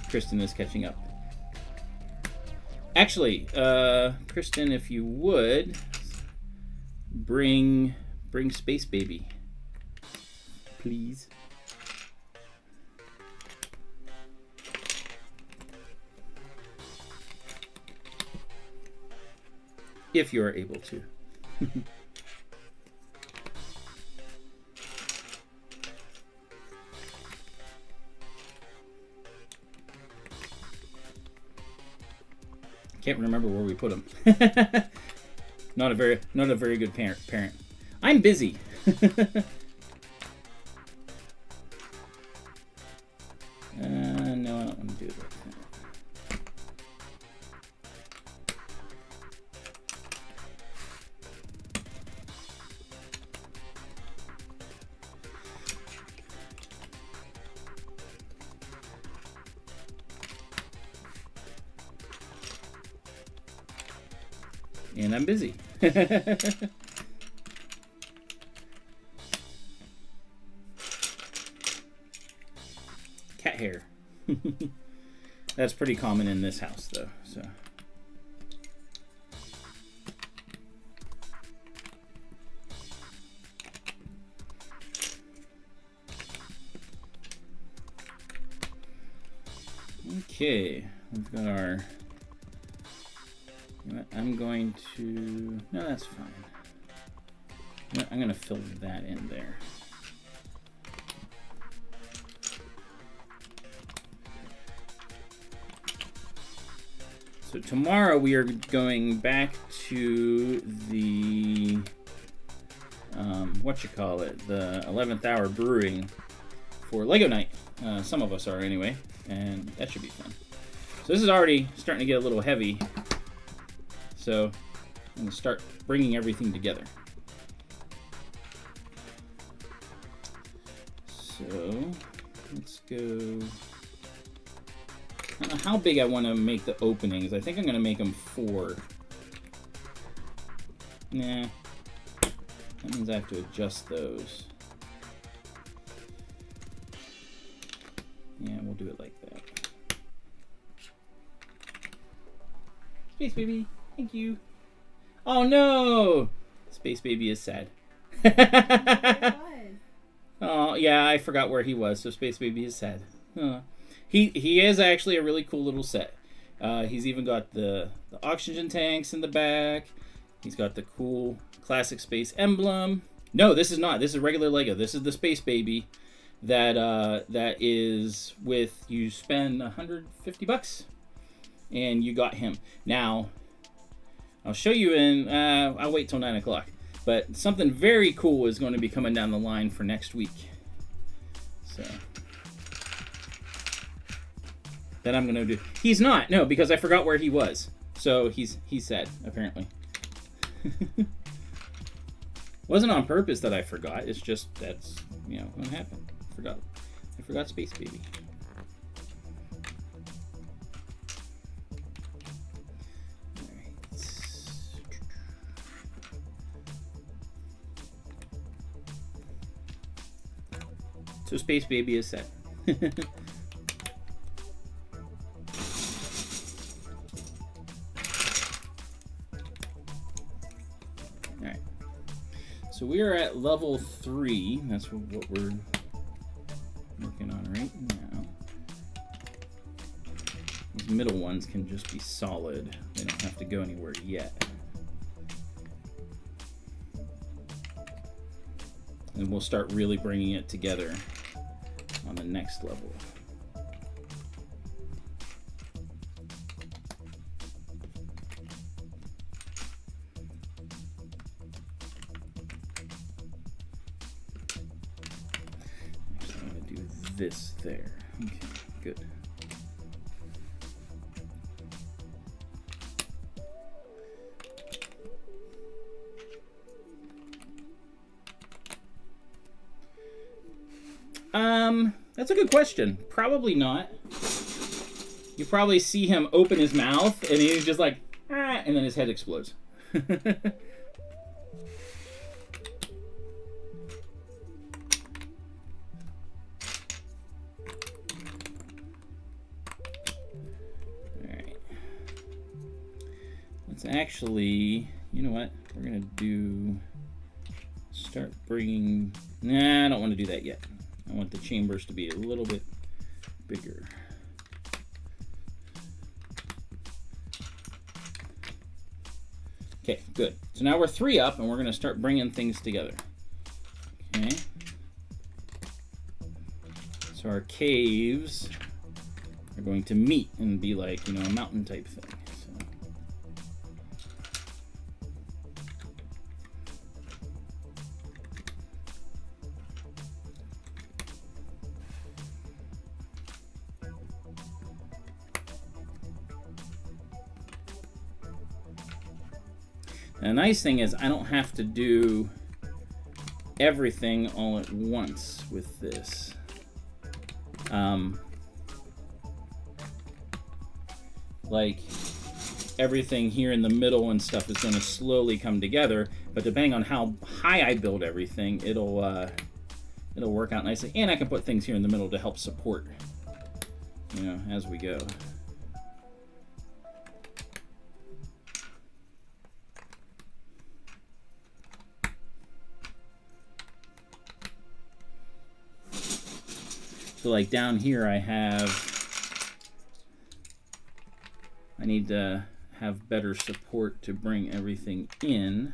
Kristen is catching up. Actually, Kristen, if you would bring Space Baby, please. If you are able to. Can't remember where we put him. Not a very good parent. I'm busy. No, I don't want to do it like that. And I'm busy. Cat hair. That's pretty common in this house, though. So. Okay, we've got our. I'm going to. No, that's fine. I'm going to fill that in there. So tomorrow we are going back to the the 11th hour brewing for Lego night. Some of us are anyway, and that should be fun. So this is already starting to get a little heavy. So I'm going to start bringing everything together. So let's go. I don't know how big I want to make the openings. I think I'm going to make them 4. Nah. That means I have to adjust those. Yeah, we'll do it like that. Space baby. Thank you. Oh no! Space baby is sad. Oh yeah, I forgot where he was. So Space baby is sad. He is actually a really cool little set. He's even got the oxygen tanks in the back. He's got the cool classic space emblem. No, this is not. This is regular Lego. This is the Space Baby that is with, you spend $150 and you got him. Now, I'll show you in, I'll wait till 9 o'clock. But something very cool is going to be coming down the line for next week. So that I'm going to do. He's not, no, because I forgot where he was. So he's sad, apparently. Wasn't on purpose that I forgot. It's just that's, you know, what happened. I forgot Space Baby. So Space Baby is set. Alright. So we are at level 3. That's what we're working on right now. These middle ones can just be solid. They don't have to go anywhere yet. And we'll start really bringing it together on the next level. Actually, I'm going to do this there. Okay, good. That's a good question. Probably not. You probably see him open his mouth and he's just like, ah, and then his head explodes. Alright. Let's actually, you know what? We're gonna start bringing, nah, I don't want to do that yet. I want the chambers to be a little bit bigger. Okay, good. So now we're 3 up, and we're going to start bringing things together. Okay. So our caves are going to meet and be like, you know, a mountain type thing. So. And the nice thing is I don't have to do everything all at once with this. Like everything here in the middle and stuff is going to slowly come together, but depending on how high I build everything, it'll work out nicely. And I can put things here in the middle to help support, you know, as we go. So like down here I need to have better support to bring everything in.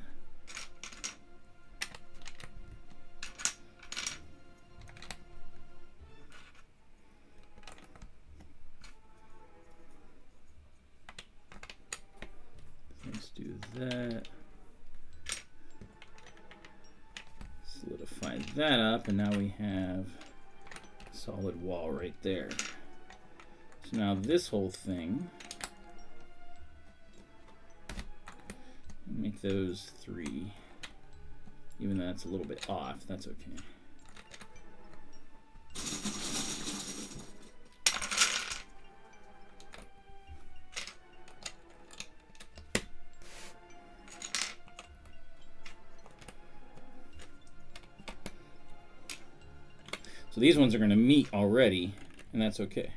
Let's do that. Solidify that up, and now we have a solid wall right there. So now this whole thing, make those 3, even though that's a little bit off, that's okay. So these ones are going to meet already, and that's okay.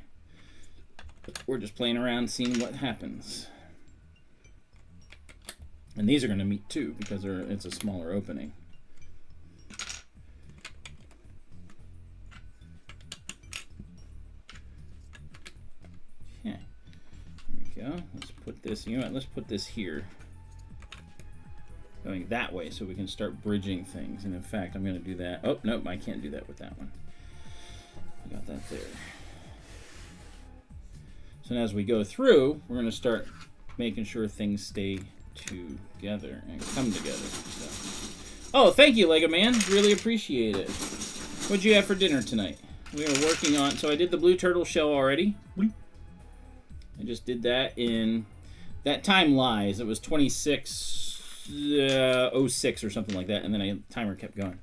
We're just playing around, seeing what happens. And these are going to meet too, because it's a smaller opening. Okay, there we go. Let's put this, you know what, let's put this here, going that way so we can start bridging things. And in fact, I'm going to do that. Oh, nope, I can't do that with that one. I got that there. So as we go through, we're going to start making sure things stay together and come together. So. Oh, thank you, Lego Man. Really appreciate it. What'd you have for dinner tonight? We were working on, so I did the blue turtle shell already. I just did that in, that time lies. It was 26:06 or something like that, and then the timer kept going.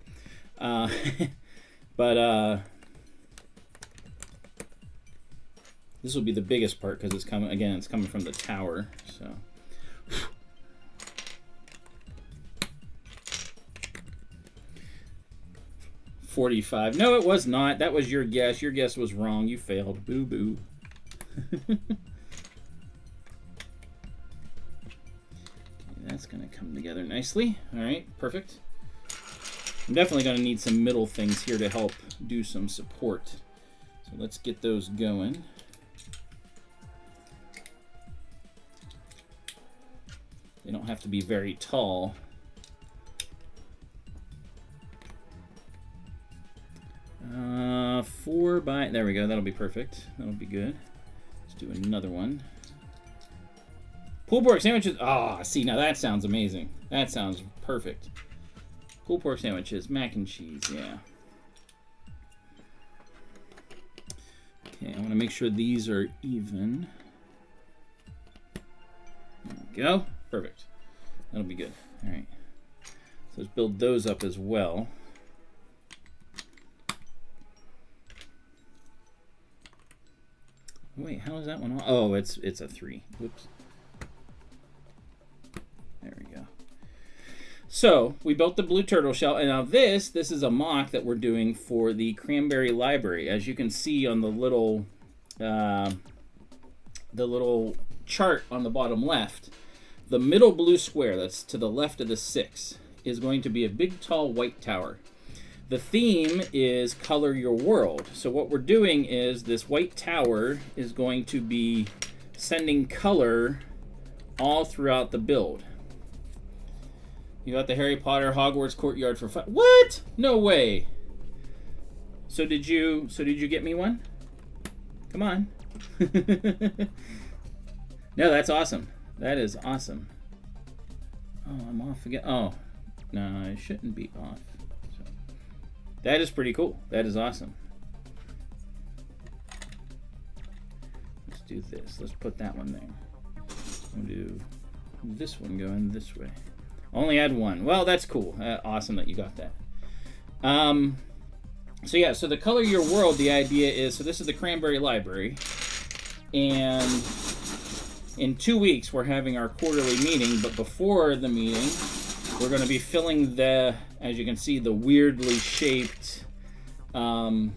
This will be the biggest part because it's coming, again, it's coming from the tower, so. 45. No, it was not. That was your guess. Your guess was wrong. You failed. Boo boo. That's going to come together nicely. All right, perfect. I'm definitely going to need some middle things here to help do some support. So let's get those going. They don't have to be very tall. There we go. That'll be perfect. That'll be good. Let's do another one. Pulled pork sandwiches. Ah, see, now that sounds amazing. That sounds perfect. Pulled pork sandwiches, mac and cheese, yeah. Okay, I want to make sure these are even. There we go. Perfect. That'll be good. All right. So let's build those up as well. Wait, how is that one on? Oh, it's a 3. Whoops. There we go. So we built the blue turtle shell, and now this is a mock that we're doing for the Cranberry Library. As you can see on the little chart on the bottom left, the middle blue square that's to the left of the 6 is going to be a big, tall, white tower. The theme is color your world. So what we're doing is this white tower is going to be sending color all throughout the build. You got the Harry Potter Hogwarts courtyard for fun. What? No way. So did you get me one? Come on. No, that's awesome. That is awesome. Oh, I'm off again. Oh, no, I shouldn't be off. That is pretty cool. That is awesome. Let's do this. Let's put that one there. I'm going to do this one going this way. Only had one. Well, that's cool. Awesome that you got that. So yeah, so the color your world, the idea is, so this is the Cranberry Library, and in 2 weeks we're having our quarterly meeting, but before the meeting we're going to be filling the, as you can see, the weirdly shaped, I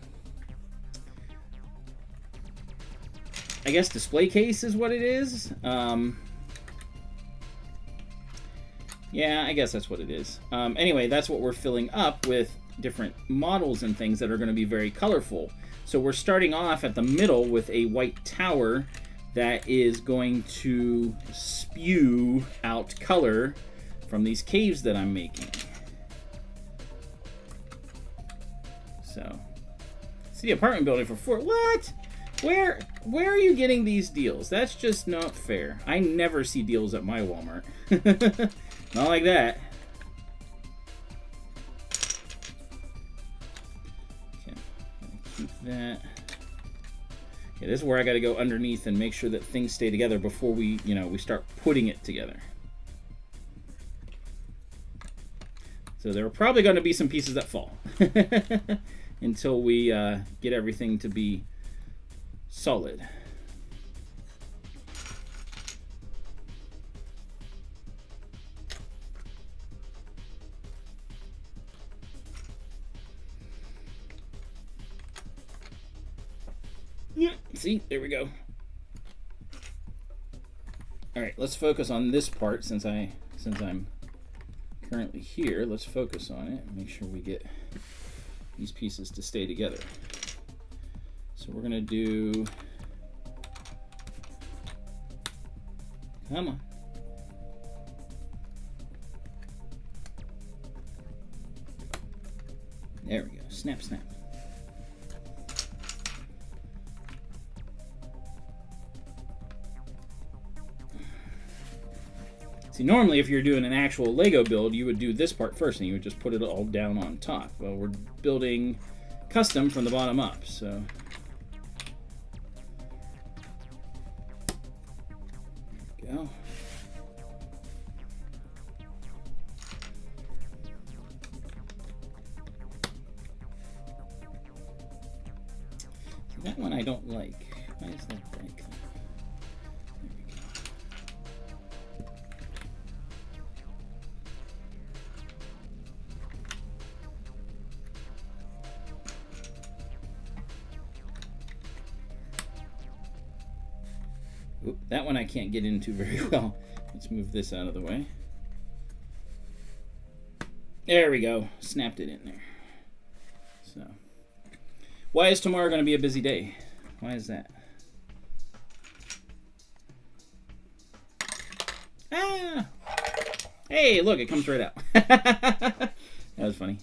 guess display case is what it is. Yeah, I guess that's what it is. Anyway, that's what we're filling up with different models and things that are going to be very colorful. So we're starting off at the middle with a white tower that is going to spew out color from these caves that I'm making. So, it's the apartment building for $4. What? Where are you getting these deals? That's just not fair. I never see deals at my Walmart. Not like that. Okay, keep that. Okay, this is where I got to go underneath and make sure that things stay together before we, we start putting it together. So there are probably going to be some pieces that fall until we get everything to be solid. Yeah, see, there we go. All right, let's focus on this part since I'm currently here. Let's focus on it and make sure we get these pieces to stay together. So we're gonna do, come on. There we go, snap, snap. See, normally if you're doing an actual Lego build, you would do this part first and you would just put it all down on top. Well, we're building custom from the bottom up, so. There we go. See, that one I don't like. Why is that like? Oop, that one I can't get into very well. Let's move this out of the way. There we go. Snapped it in there. So, why is tomorrow going to be a busy day? Why is that? Ah! Hey, look, it comes right out. That was funny.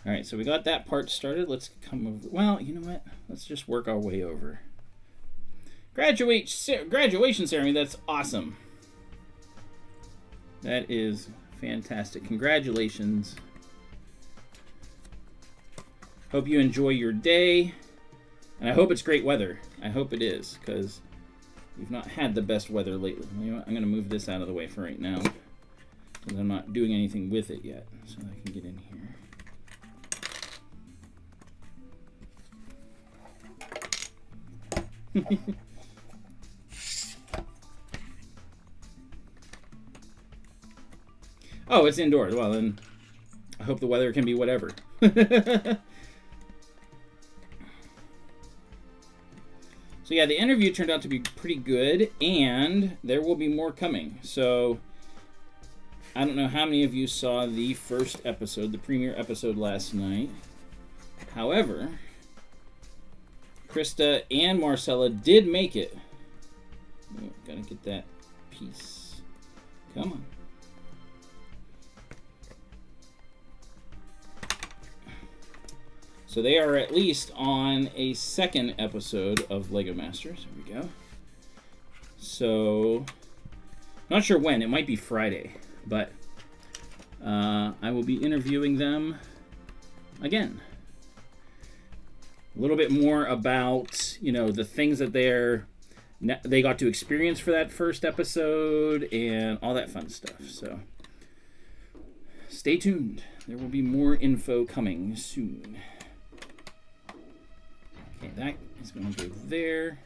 All right, so we got that part started. Let's come over. Well, you know what? Let's just work our way over. Graduation ceremony, that's awesome. That is fantastic. Congratulations. Hope you enjoy your day. And I hope it's great weather. I hope it is, because we've not had the best weather lately. You know what? I'm going to move this out of the way for right now, because I'm not doing anything with it yet. So I can get in here. Oh, it's indoors. Well, then I hope the weather can be whatever. So yeah, the interview turned out to be pretty good, and there will be more coming. So I don't know how many of you saw the first episode, the premiere episode last night. However, Krista and Marcella did make it. Oh, gotta get that piece. Come on. So they are at least on a second episode of Lego Masters. There we go. So, not sure when. It might be Friday. But I will be interviewing them again. A little bit more about, you know, the things that they got to experience for that first episode and all that fun stuff. So, stay tuned. There will be more info coming soon. Okay, that is going to go there.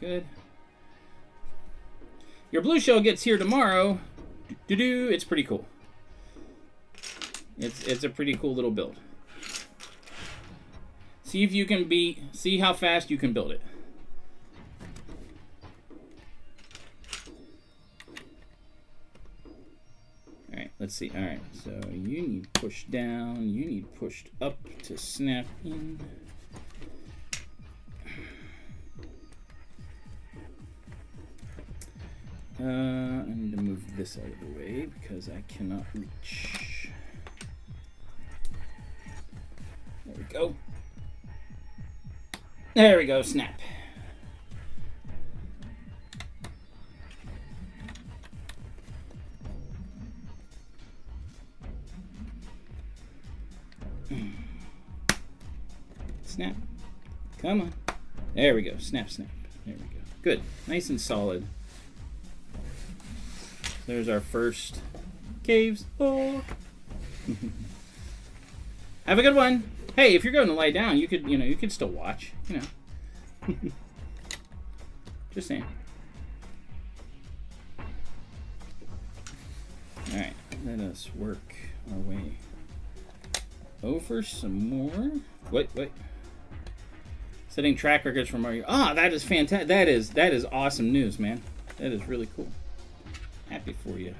Good. Your blue shell gets here tomorrow. It's pretty cool. It's a pretty cool little build. See if you can see how fast you can build it. All right, let's see. All right, so you need pushed down. You need pushed up to snap in. I need to move this out of the way because I cannot reach. There we go. There we go, snap. Snap. Come on. There we go, snap, snap. There we go. Good, nice and solid. There's our first caves. Oh. Have a good one. Hey, if you're going to lie down, you could still watch, Just saying. All right, let us work our way over some more. Wait. Setting track records from Mario. Ah, that is fantastic. That is awesome news, man. That is really cool. Happy for you.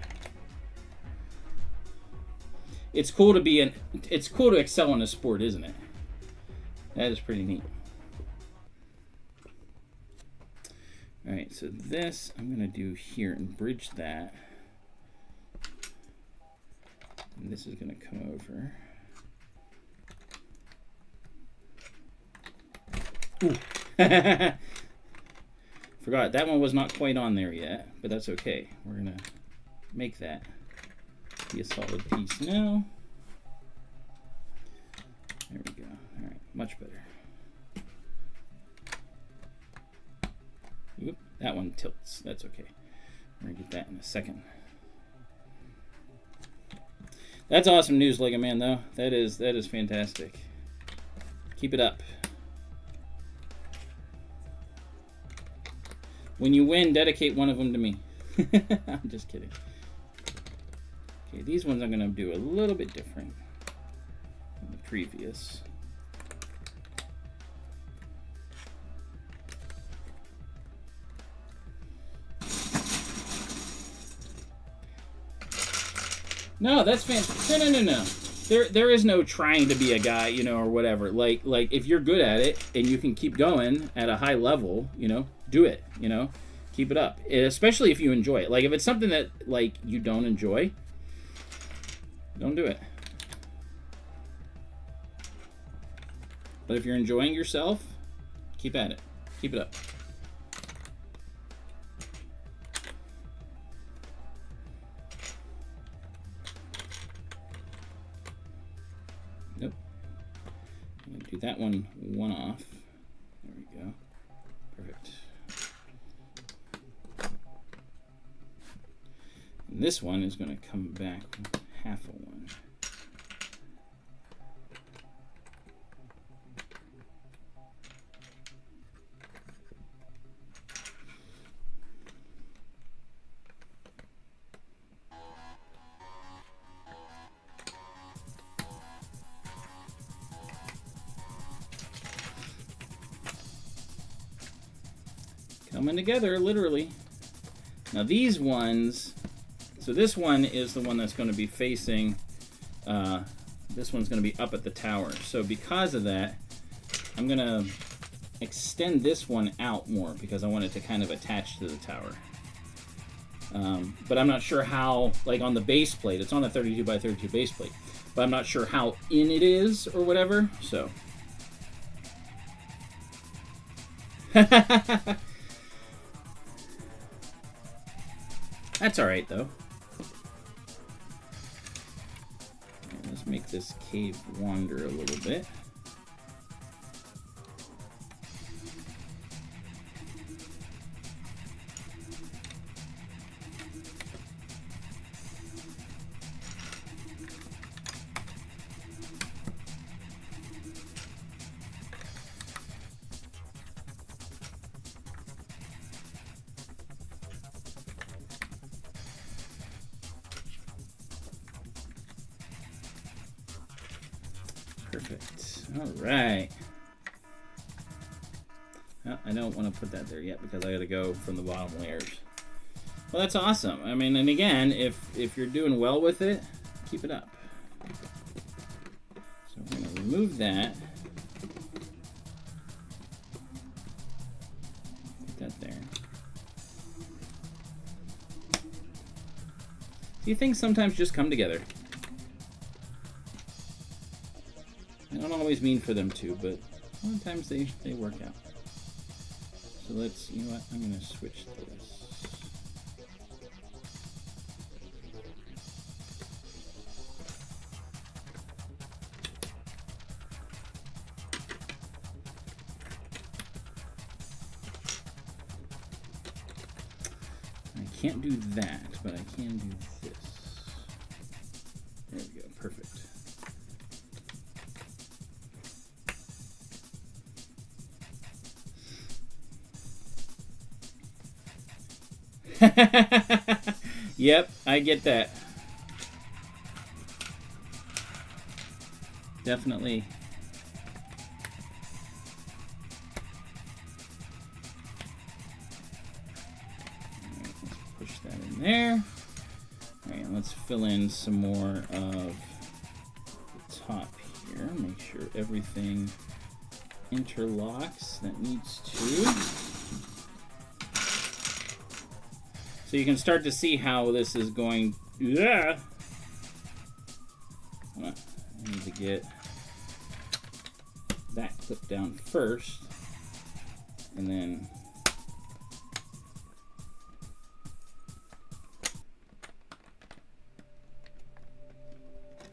It's cool to excel in a sport, isn't it? That is pretty neat. All right, so this I'm gonna do here and bridge that. And this is gonna come over. Ooh. Forgot, that one was not quite on there yet, but that's okay. We're gonna make that be a solid piece now. There we go. All right, much better. Oop, that one tilts. That's okay. We're gonna get that in a second. That's awesome news, Lego Man, though. That is fantastic. Keep it up. When you win, dedicate one of them to me. I'm just kidding. Okay, these ones I'm going to do a little bit different than the previous. No, that's fantastic. No. There is no trying to be a guy, or whatever. Like if you're good at it and you can keep going at a high level, do it, keep it up. Especially if you enjoy it. Like if it's something that you don't enjoy, don't do it. But if you're enjoying yourself, keep at it. Keep it up. Nope. I'm going to do that one off. There we go. Perfect. And this one is going to come back with half a one. Coming together, literally. Now these ones, so this one is the one that's going to be facing, this one's going to be up at the tower. So because of that, I'm going to extend this one out more because I want it to kind of attach to the tower. But I'm not sure how, like on the base plate, it's on a 32 by 32 base plate, but I'm not sure how in it is or whatever, so. That's alright, though. Okay, let's make this cave wander a little bit. Perfect. All right. Well, I don't want to put that there yet because I got to go from the bottom layers. Well, that's awesome. I mean, and again, if you're doing well with it, keep it up. So we're going to remove that. Put that there. Do you think sometimes just come together? I don't always mean for them to, but sometimes they work out. So let's, you know what, I'm going to switch this. I can't do that, but I can do this. There we go, perfect. Yep, I get that. Definitely. All right, let's push that in there. All right, let's fill in some more of the top here. Make sure everything interlocks that needs to. So you can start to see how this is going. Yeah. I need to get that clip down first, and then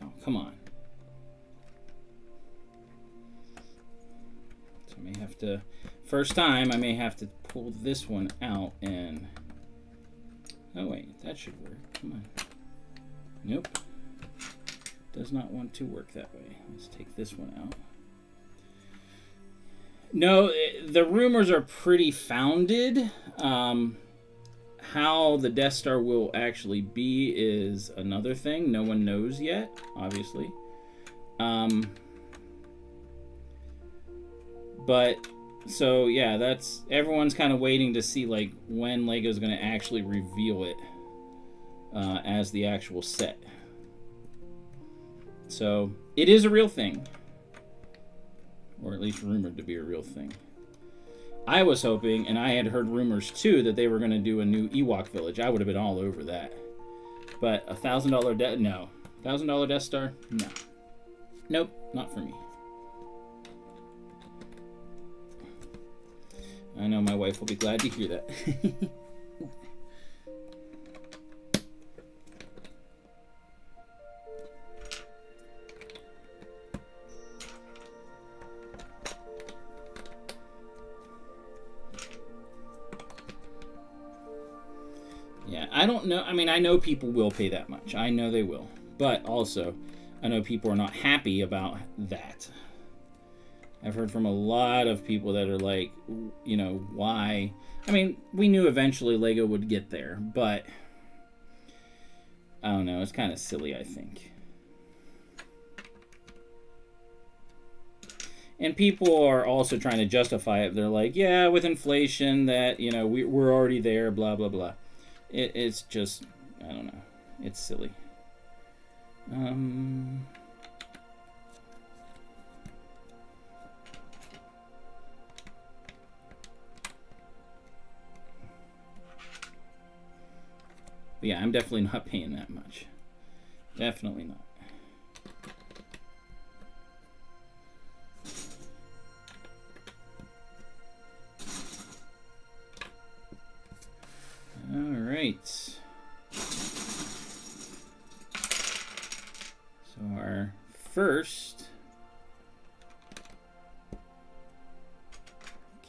oh, come on. So I may have to, first time, I may have to pull this one out and. Oh wait, that should work. Come on. Nope. Does not want to work that way. Let's take this one out. No, the rumors are pretty founded. How the Death Star will actually be is another thing. No one knows yet, obviously. But so yeah, that's everyone's kind of waiting to see like when Lego's going to actually reveal it as the actual set. So it is a real thing, or at least rumored to be a real thing. I was hoping, and I had heard rumors too, that they were going to do a new Ewok Village. I would have been all over that. But $1,000 no. $1,000 Death Star? No. Nope, not for me. I know my wife will be glad to hear that. Yeah, I don't know. I mean, I know people will pay that much. I know they will. But also, I know people are not happy about that. I've heard from a lot of people that are like, you know, why? I mean, we knew eventually Lego would get there, but I don't know. It's kind of silly, I think. And people are also trying to justify it. They're like, yeah, with inflation, that, you know, we're already there, blah, blah, blah. It's just, I don't know. It's silly. But yeah, I'm definitely not paying that much. Definitely not. All right. So our first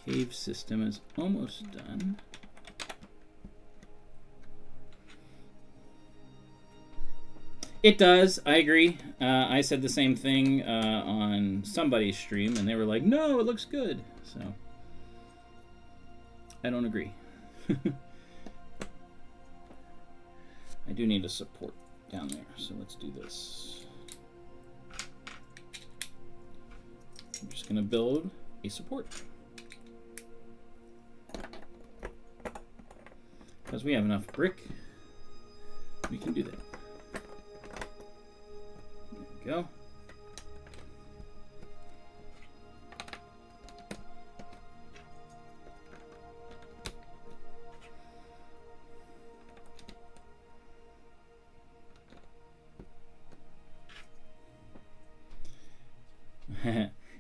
cave system is almost done. It does. I agree. I said the same thing on somebody's stream, and they were like, no, it looks good. So I don't agree. I do need a support down there, so let's do this. I'm just going to build a support. Because we have enough brick, we can do that. There we go.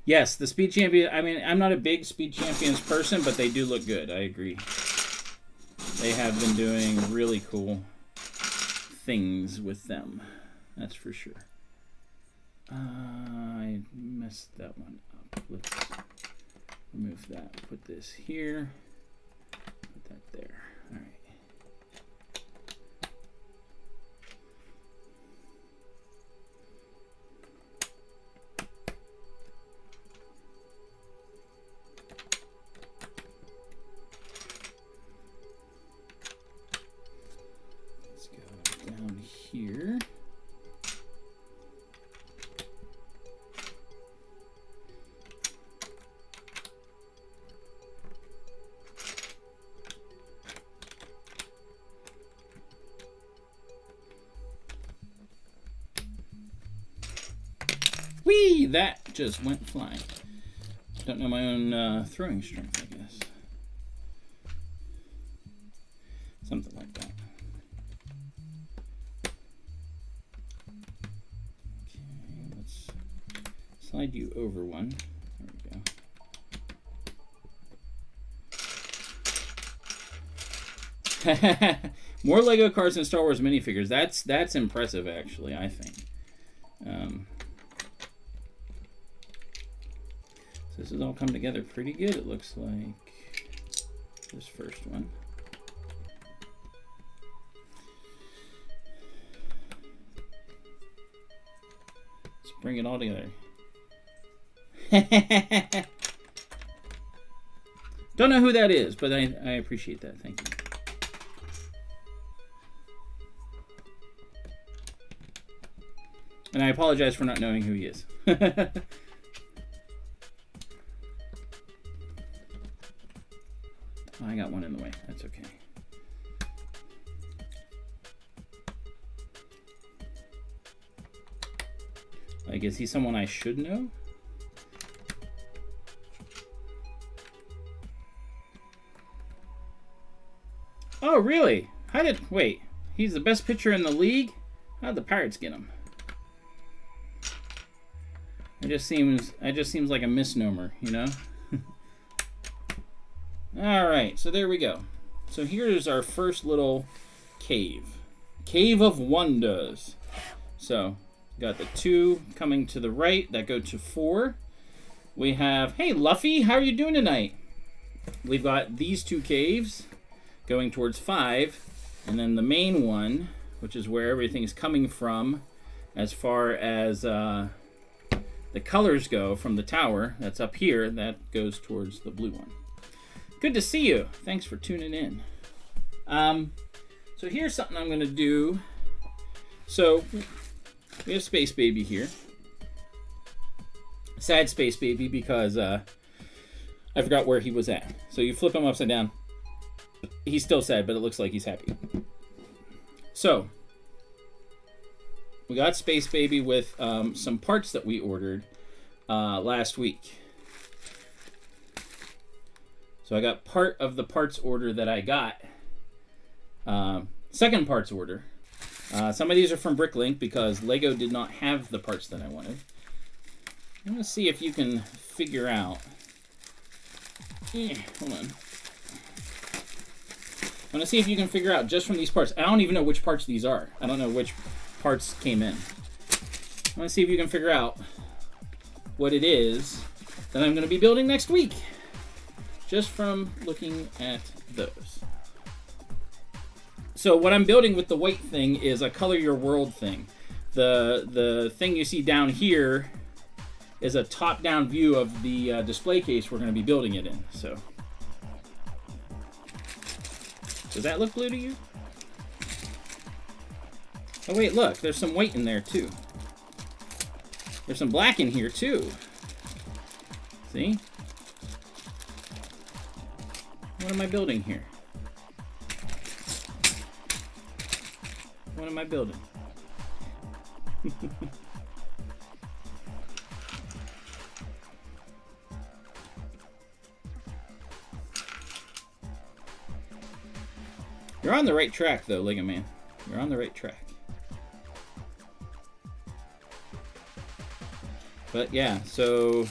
Yes, the Speed Champion, I mean, I'm not a big Speed Champions person, but they do look good. I agree. They have been doing really cool things with them. That's for sure. I messed that one up. Let's remove that. Put this here. Put that there. All right. Here. Whee! That just went flying. Don't know my own throwing strength, I guess. Something like that. Slide you over one. There we go. More Lego cars than Star Wars minifigures. That's impressive, actually, I think. So this has all come together pretty good, it looks like. This first one. Let's bring it all together. Don't know who that is, but I appreciate that. Thank you. And I apologize for not knowing who he is. I got one in the way. That's okay. Like, is he someone I should know? Oh, really? Wait, he's the best pitcher in the league? How'd the Pirates get him? It just seems like a misnomer, you know? Alright, so there we go. So here's our first little cave. Cave of Wonders. So, got the 2 coming to the right that go to 4. We have, hey Luffy, how are you doing tonight? We've got these 2 caves going towards 5, and then the main one, which is where everything's coming from as far as the colors go from the tower, that's up here, that goes towards the blue one. Good to see you. Thanks for tuning in. So here's something I'm going to do. So we have Space Baby here. Sad Space Baby because I forgot where he was at. So you flip him upside down. He's still sad, but it looks like he's happy. So we got Space Baby with some parts that we ordered last week. So I got part of the parts order that I got. Second parts order. Some of these are from Bricklink because Lego did not have the parts that I wanted. I'm going to see if you can figure out. Hold on. I'm going to see if you can figure out just from these parts. I don't even know which parts these are. I don't know which parts came in. I'm going to see if you can figure out what it is that I'm going to be building next week. Just from looking at those. So what I'm building with the white thing is a color your world thing. The thing you see down here is a top-down view of the display case we're going to be building it in. So, does that look blue to you? Oh wait, look, there's some white in there too. There's some black in here too. See? What am I building here? What am I building? You're on the right track, though, Lego Man. You're on the right track. But yeah, so...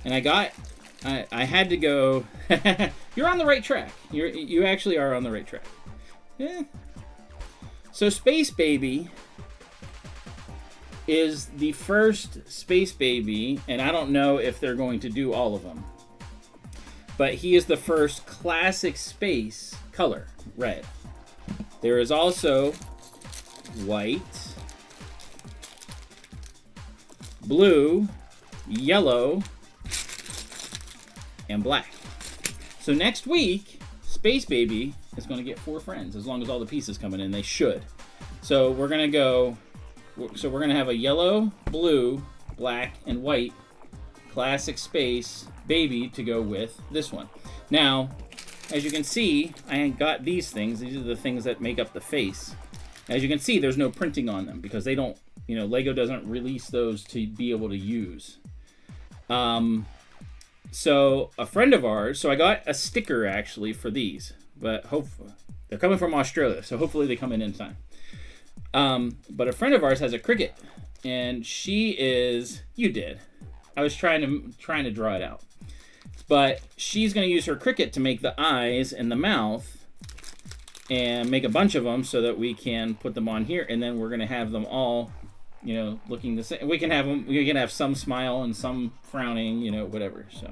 And I had to go... You're on the right track. You actually are on the right track. Yeah. So Space Baby is the first Space Baby, and I don't know if they're going to do all of them. But he is the first classic space color, red. There is also white, blue, yellow, and black. So next week, Space Baby is going to get 4 friends, as long as all the pieces come in, they should. So we're going to go, so we're going to have a yellow, blue, black, and white classic space baby to go with this one. Now, as you can see, I got these things. These are the things that make up the face. As you can see, there's no printing on them because they don't, you know, Lego doesn't release those to be able to use. So a friend of ours, so I got a sticker actually for these, but hopefully they're coming from Australia, so hopefully they come in time. But a friend of ours has a Cricut, and she is, you did. I was trying to draw it out. But she's going to use her Cricut to make the eyes and the mouth and make a bunch of them so that we can put them on here, and then we're going to have them all, you know, looking the same. We can have some smile and some frowning, you know, whatever. So,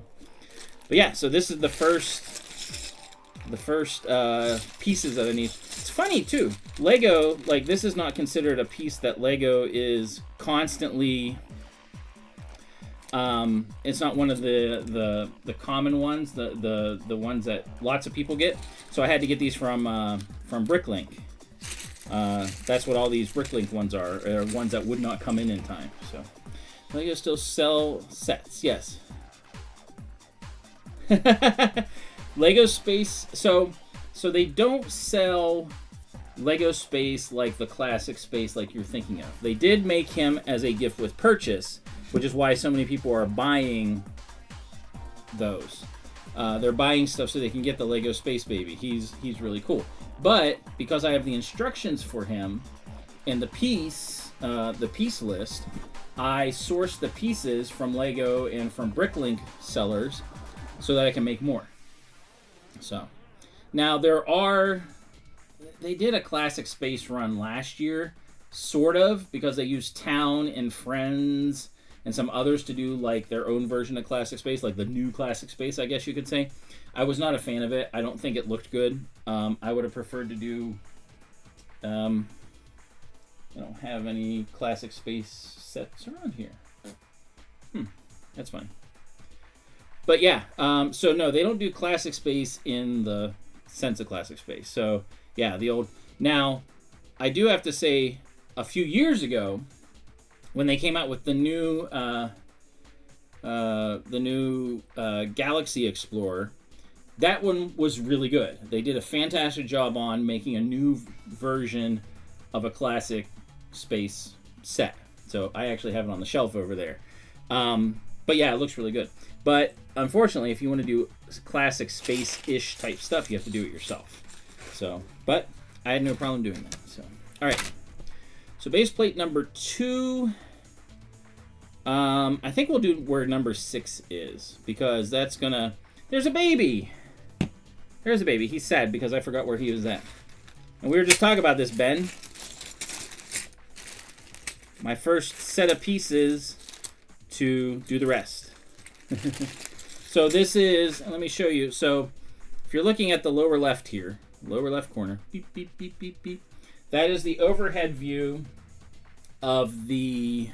but yeah, so this is the first pieces that I need. It's funny too. Lego, like, this is not considered a piece that Lego is constantly. It's not one of the common ones, the ones that lots of people get. So I had to get these from Bricklink. That's what all these Bricklink ones are ones that would not come in time. So Lego still sell sets, yes. Lego Space. So they don't sell Lego Space like the classic Space like you're thinking of. They did make him as a gift with purchase, which is why so many people are buying those. They're buying stuff so they can get the Lego Space Baby. He's really cool. But because I have the instructions for him and the piece list, I source the pieces from Lego and from Bricklink sellers so that I can make more. So now they did a classic space run last year, sort of, because they used Town and Friends and some others to do like their own version of classic space, like the new classic space, I guess you could say. I was not a fan of it. I don't think it looked good. I would have preferred to do. I don't have any classic space sets around here. That's fine. But yeah, so no, they don't do classic space in the sense of classic space. So yeah, the old. Now, I do have to say, a few years ago, when they came out with the new Galaxy Explorer, that one was really good. They did a fantastic job on making a new version of a classic space set. So I actually have it on the shelf over there. But yeah, it looks really good. But unfortunately, if you want to do classic space-ish type stuff, you have to do it yourself. So, but I had no problem doing that. So, all right. So base plate number 2, I think we'll do where number 6 is, because that's gonna, there's a baby. There's a baby. He's sad because I forgot where he was at. And we were just talking about this, Ben. My first set of pieces to do the rest. So this is, let me show you. So if you're looking at the lower left here, lower left corner, beep, beep, beep, beep, beep. That is the overhead view of the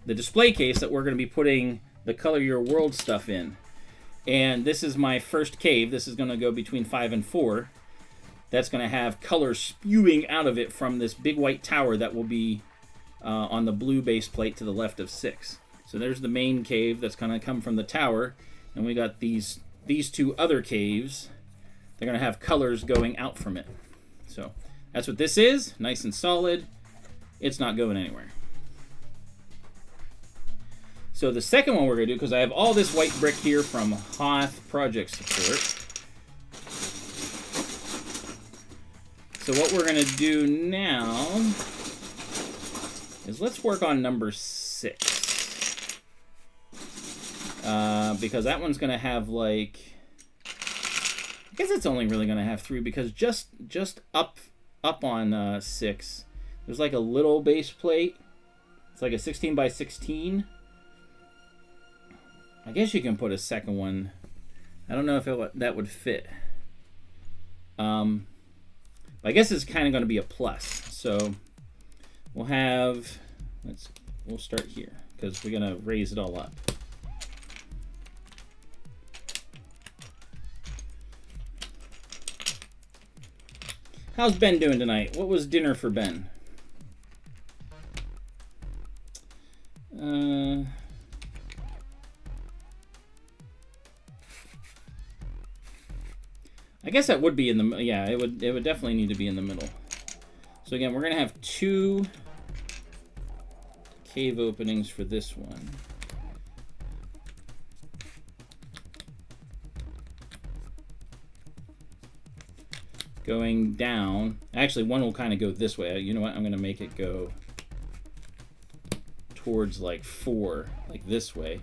display case that we're going to be putting the Color Your World stuff in. And this is my first cave. This is going to go between 5 and 4. That's going to have color spewing out of it from this big white tower that will be on the blue base plate to the left of 6. So there's the main cave that's going to come from the tower, and we got these two other caves. They're going to have colors going out from it. So that's what this is, nice and solid. It's not going anywhere. So the second one we're going to do, because I have all this white brick here from Hoth project support. So what we're going to do now is let's work on number 6. Because that one's going to have like, I guess it's only really going to have 3, because just up on 6, there's like a little base plate. It's like a 16 by 16. I guess you can put a second one. I don't know if that would fit. I guess it's kind of going to be a plus. So we'll have, we'll start here because we're going to raise it all up. How's Ben doing tonight? What was dinner for Ben? I guess that would be in the, yeah, it would definitely need to be in the middle. So again, we're gonna have 2 cave openings for this one. Going down, actually one will kind of go this way. You know what, I'm gonna make it go towards like 4, like this way.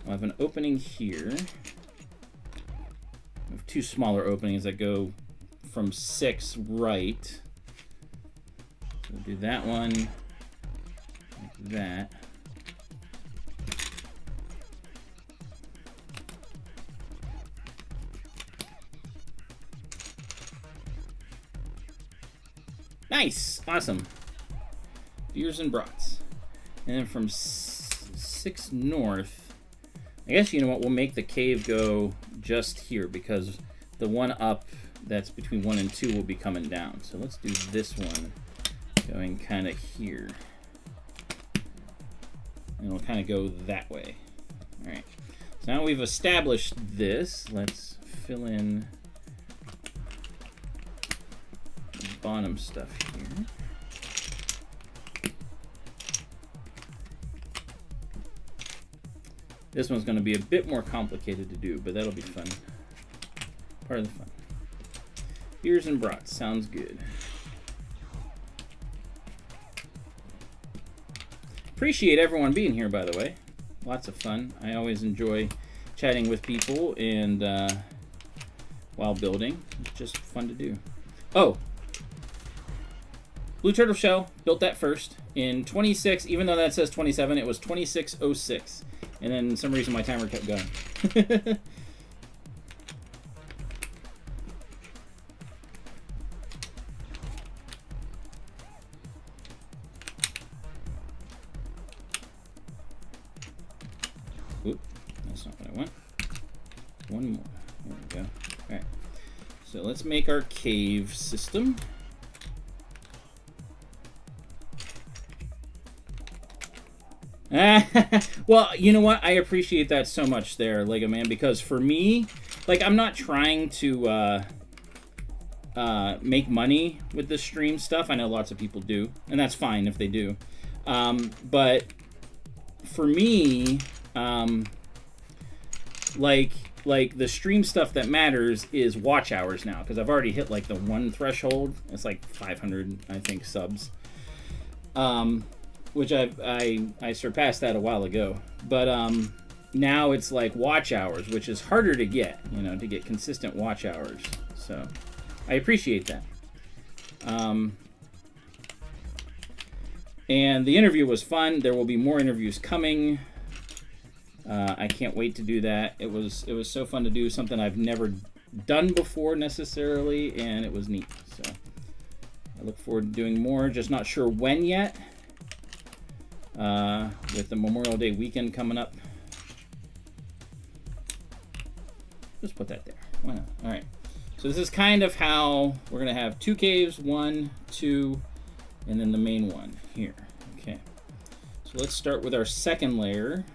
I have an opening here. I have 2 smaller openings that go from 6 right. So we'll do that one, like that. Nice, awesome. Beers and brats. And then from 6 north, I guess, you know what, we'll make the cave go just here because the one up that's between 1 and 2 will be coming down. So let's do this one going kind of here. And it'll kind of go that way. All right. So now we've established this. Let's fill in the bottom stuff here. This one's going to be a bit more complicated to do, but that'll be fun. Part of the fun. Beers and brats, sounds good. Appreciate everyone being here, by the way. Lots of fun. I always enjoy chatting with people and while building. It's just fun to do. Oh, Blue Turtle Shell, built that first in 26, even though that says 27, it was 2606. And then for some reason my timer kept going. Oop, that's not what I want. One more. There we go. Alright. So let's make our cave system. Well, you know what? I appreciate that so much there, Lego Man, because for me, like, I'm not trying to make money with this stream stuff. I know lots of people do, and that's fine if they do. But for me, like the stream stuff that matters is watch hours now, because I've already hit like the 1 threshold. It's like 500, I think, subs. Which I surpassed that a while ago, but now it's like watch hours, which is harder to get, you know, to get consistent watch hours. So I appreciate that. And the interview was fun. There will be more interviews coming. I can't wait to do that. It was so fun to do, something I've never done before necessarily, and it was neat. So I look forward to doing more. Just not sure when yet. With the Memorial Day weekend coming up. Just put that there. Why not? All right. So this is kind of how we're going to have 2 caves, 1, 2, and then the main one here. Okay, so let's start with our second layer.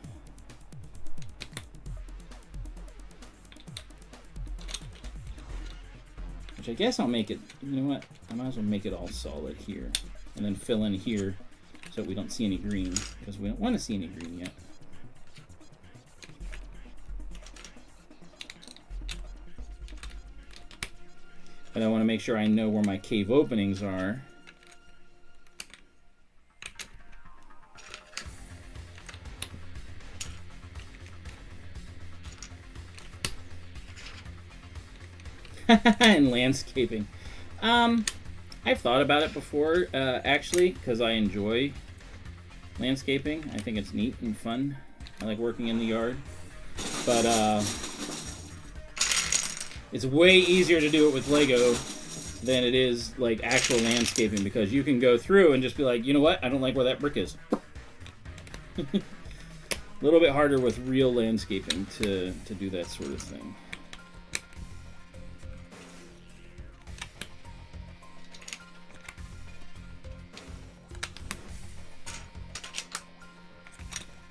Which I guess I'll make it, you know what, I might as well make it all solid here. And then fill in here so we don't see any green, because we don't want to see any green yet. But I want to make sure I know where my cave openings are. And landscaping. I've thought about it before, actually, because I enjoy landscaping. I think it's neat and fun. I like working in the yard. But it's way easier to do it with Lego than it is like actual landscaping, because you can go through and just be like, you know what? I don't like where that brick is. A little bit harder with real landscaping to do that sort of thing.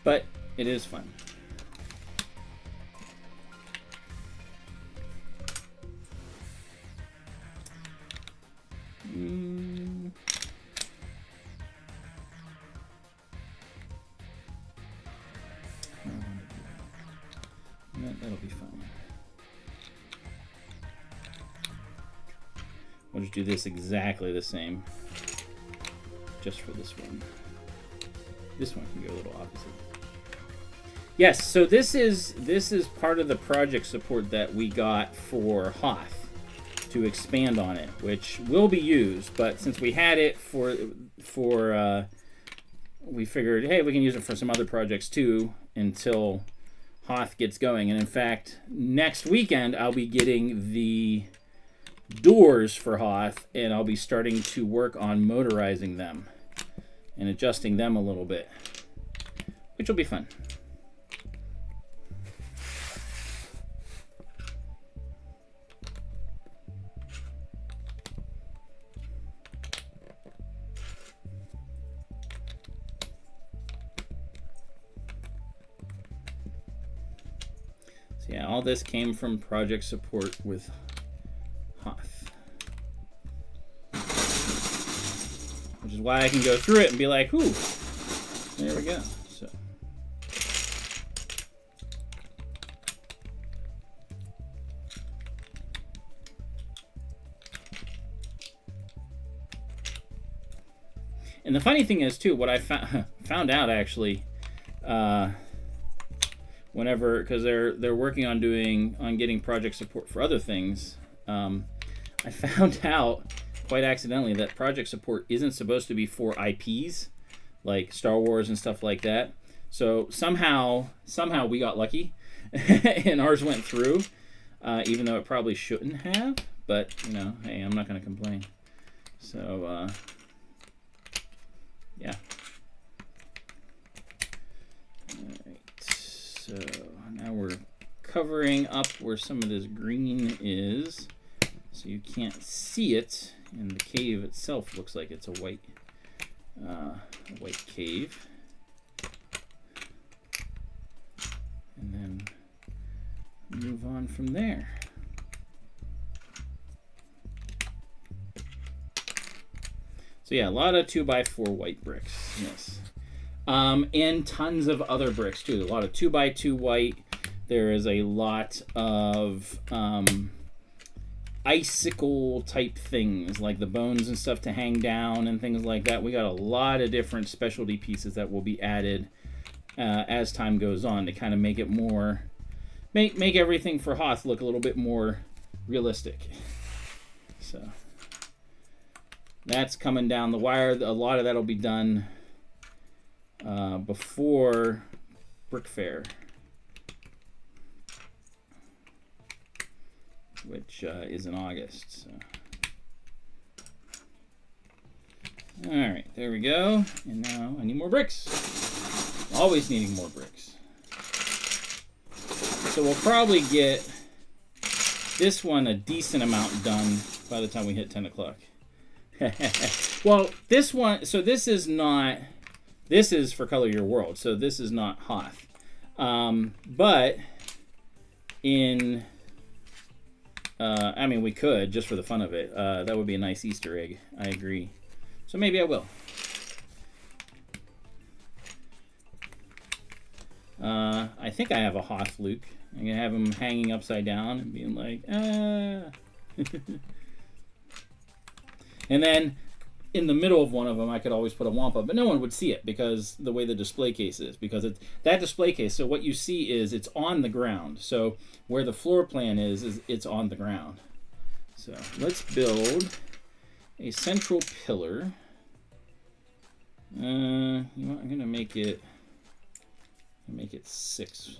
But it is fun. That'll be fine. We'll just do this exactly the same, just for this one. This one can go a little opposite. Yes, so this is part of the project support that we got for Hoth to expand on it, which will be used. But since we had it we figured, hey, we can use it for some other projects too until Hoth gets going. And in fact, next weekend I'll be getting the doors for Hoth, and I'll be starting to work on motorizing them and adjusting them a little bit, which will be fun. So yeah, all this came from project support with Hoth, which is why I can go through it and be like, ooh, there we go. So. And the funny thing is, too, what I found out actually, whenever, because they're working on getting project support for other things, I found out quite accidentally that project support isn't supposed to be for IPs like Star Wars and stuff like that. So somehow we got lucky and ours went through, even though it probably shouldn't have. But you know, hey, I'm not going to complain. So yeah. All right. So now we're covering up where some of this green is, so you can't see it, and the cave itself looks like it's a white cave. And then move on from there. So yeah, a lot of 2x4 white bricks, yes. And tons of other bricks too. A lot of 2x2 white. There is a lot of icicle type things, like the bones and stuff to hang down and things like that. We got a lot of different specialty pieces that will be added as time goes on to kind of make it more, make everything for Hoth look a little bit more realistic. So that's coming down the wire. A lot of that will be done before Brick Fair, which is in August. So. All right, there we go. And now I need more bricks. Always needing more bricks. So we'll probably get this one a decent amount done by the time we hit 10 o'clock. Well, this one, so this is not This is for Color Your World, so this is not Hoth. But in, I mean, we could, just for the fun of it. That would be a nice Easter egg. I agree. So maybe I will. I think I have a Hoth Luke. I'm going to have him hanging upside down and being like, ah. And then in the middle of one of them, I could always put a Wampa, but no one would see it because the way the display case is. Because it's that display case, so what you see is it's on the ground. So where the floor plan is it's on the ground. So let's build a central pillar. You know what, I'm going to make it 6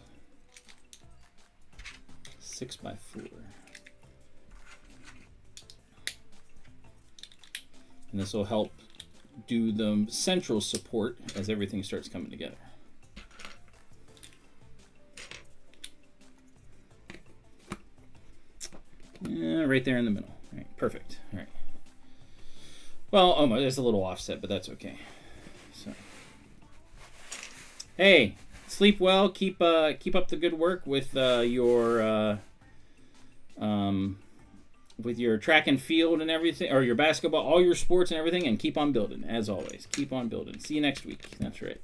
by 4. And this will help do the central support as everything starts coming together. Right there in the middle. All right, perfect. All right. Well, almost. There's a little offset, but that's okay. So, hey, sleep well. Keep up the good work with your track and field and everything, or your basketball, all your sports and everything, and keep on building, as always. Keep on building. See you next week. That's right.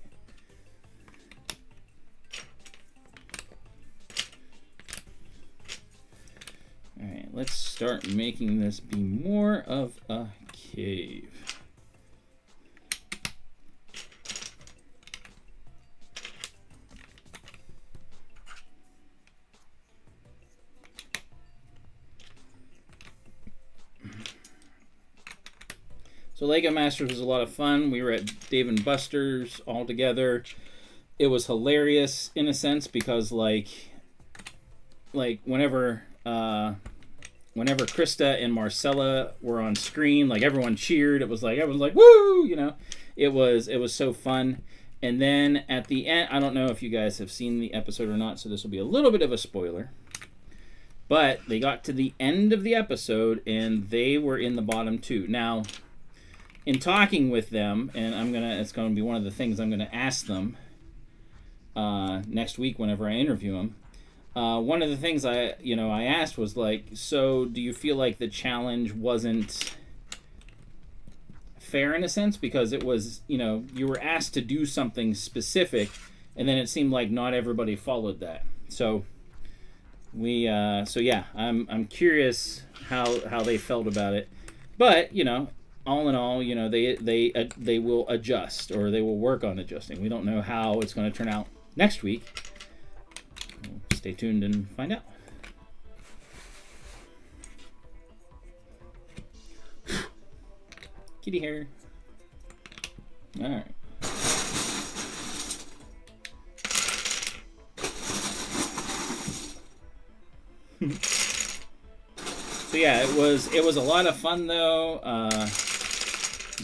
All right, let's start making this be more of a cave. So Lego Masters was a lot of fun. We were at Dave & Buster's all together. It was hilarious in a sense because like whenever Krista and Marcella were on screen, like everyone cheered. It was like everyone was like woo, you know. It was so fun. And then at the end, I don't know if you guys have seen the episode or not, so this will be a little bit of a spoiler. But they got to the end of the episode and they were in the bottom 2. Now, in talking with them, and it's gonna be one of the things I'm gonna ask them next week whenever I interview them. One of the things I asked was like, so do you feel like the challenge wasn't fair in a sense because it was, you were asked to do something specific, and then it seemed like not everybody followed that. So I'm curious how they felt about it, but all in all, they will adjust, or they will work on adjusting. We don't know how it's going to turn out next week. We'll stay tuned and find out. Kitty hair. All right. So yeah, it was a lot of fun though.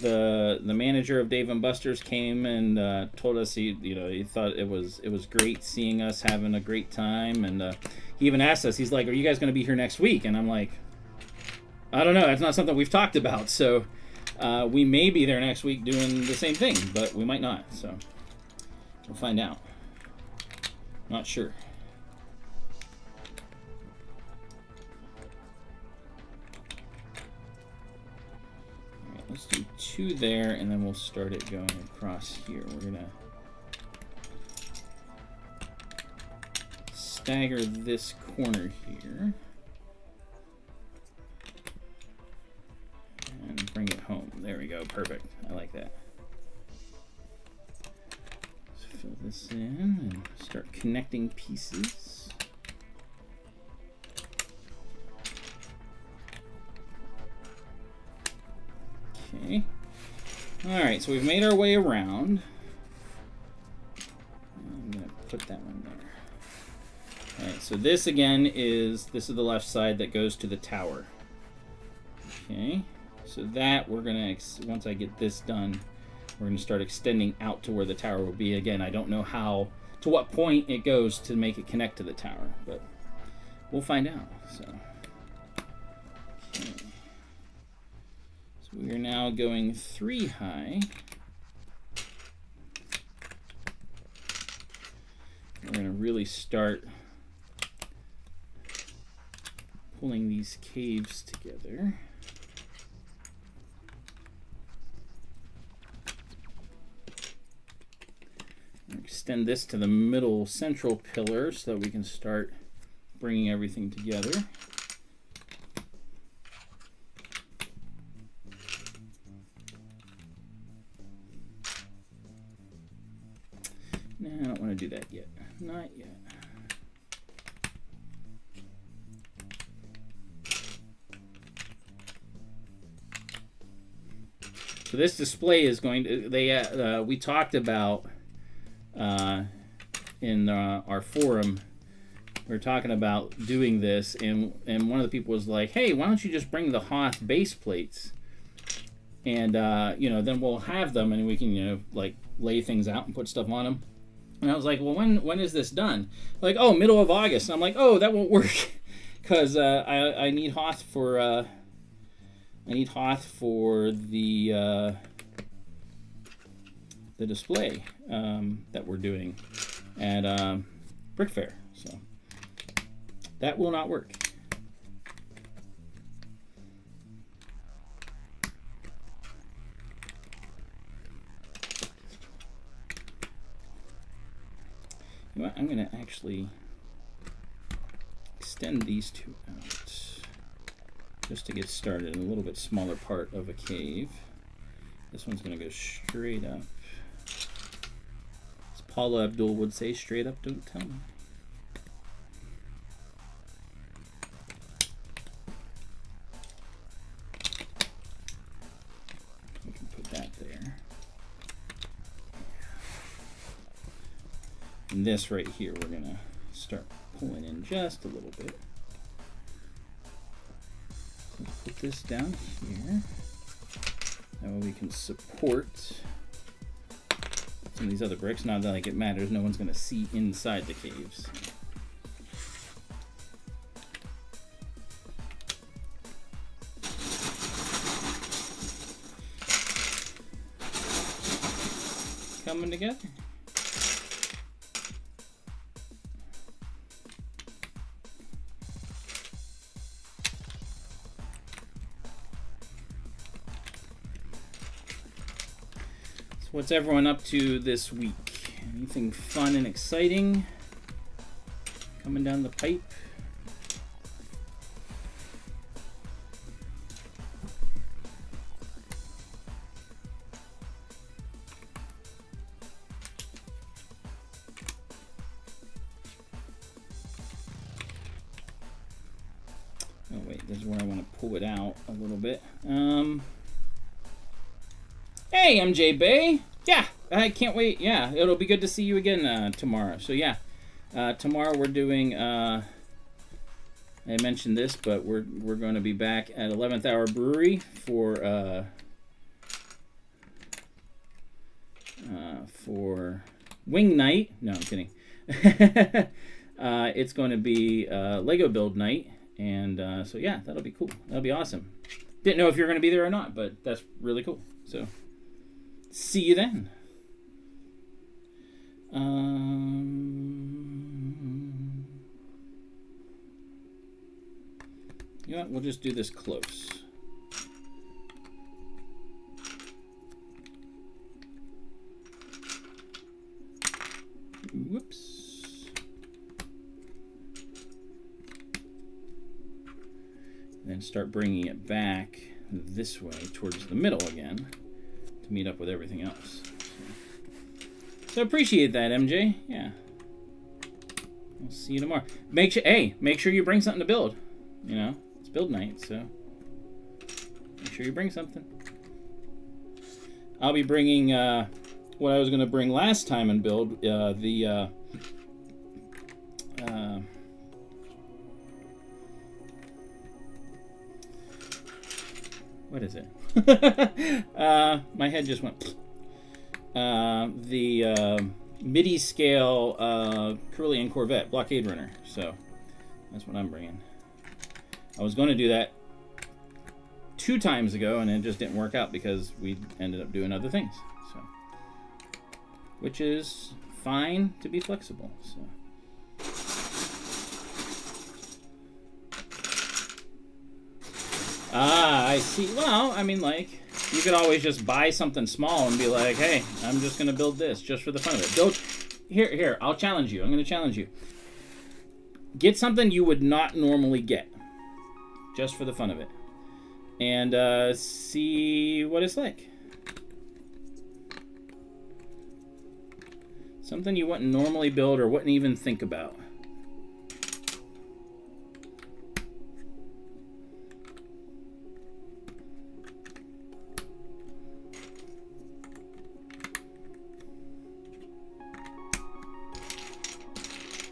The manager of Dave & Buster's came and told us he thought it was great seeing us having a great time, and he even asked us, he's like, are you guys going to be here next week? And I'm like, I don't know, it's not something we've talked about, so we may be there next week doing the same thing, but we might not, so we'll find out. Not sure. Let's do 2 there, and then we'll start it going across here. We're going to stagger this corner here. And bring it home. There we go. Perfect. I like that. Let's fill this in and start connecting pieces. Okay. Alright, so we've made our way around. I'm going to put that one there. Alright, so this again is the left side that goes to the tower. Okay, so that we're going to, once I get this done, we're going to start extending out to where the tower will be. Again, I don't know to what point it goes to make it connect to the tower, but we'll find out. So, okay. We are now going 3 high. we're going to really start pulling these caves together. Extend this to the middle central pillar so that we can start bringing everything together. No, I don't want to do that yet. Not yet. So this display is going to, we talked about in our forum, we were talking about doing this, and one of the people was like, hey, why don't you just bring the Hoth base plates, and you know, then we'll have them and we can, you know, like lay things out and put stuff on them. And I was like, well, when is this done? Like, oh, middle of August. And I'm like, oh, that won't work because I need Hoth for the display that we're doing at Brick Fair, so that will not work. You know what? I'm going to actually extend these two out just to get started in a little bit smaller part of a cave. This one's going to go straight up. As Paula Abdul would say, straight up, don't tell me. We can put that there. And this right here, we're going to start pulling in just a little bit. Let's put this down here. That way we can support some of these other bricks. Not that like it matters, no one's going to see inside the caves. Coming together. What's everyone up to this week? Anything fun and exciting coming down the pipe? Oh wait, this is where I want to pull it out a little bit. Hey, MJ Bay. Yeah, I can't wait. Yeah, it'll be good to see you again tomorrow. So yeah, tomorrow we're doing. I mentioned this, but we're going to be back at 11th Hour Brewery for Wing Night. No, I'm kidding. It's going to be Lego Build Night, and so yeah, that'll be cool. That'll be awesome. Didn't know if you're going to be there or not, but that's really cool. So. See you then. You know what? We'll just do this close. Whoops. Then start bringing it back this way towards the middle again. Meet up with everything else. So appreciate that, MJ. Yeah. I'll see you tomorrow. Make sure you bring something to build. You know, it's build night, so make sure you bring something. I'll be bringing what I was going to bring last time and build what is it? My head just went. The MIDI scale Carillion Corvette blockade runner. So that's what I'm bringing. I was going to do that 2 times ago, and it just didn't work out because we ended up doing other things. So, which is fine to be flexible. So. Ah, I see. Well, I mean, like, you could always just buy something small and be like, hey, I'm just going to build this just for the fun of it. Go, here, I'll challenge you. I'm going to challenge you. Get something you would not normally get just for the fun of it. And see what it's like. Something you wouldn't normally build or wouldn't even think about.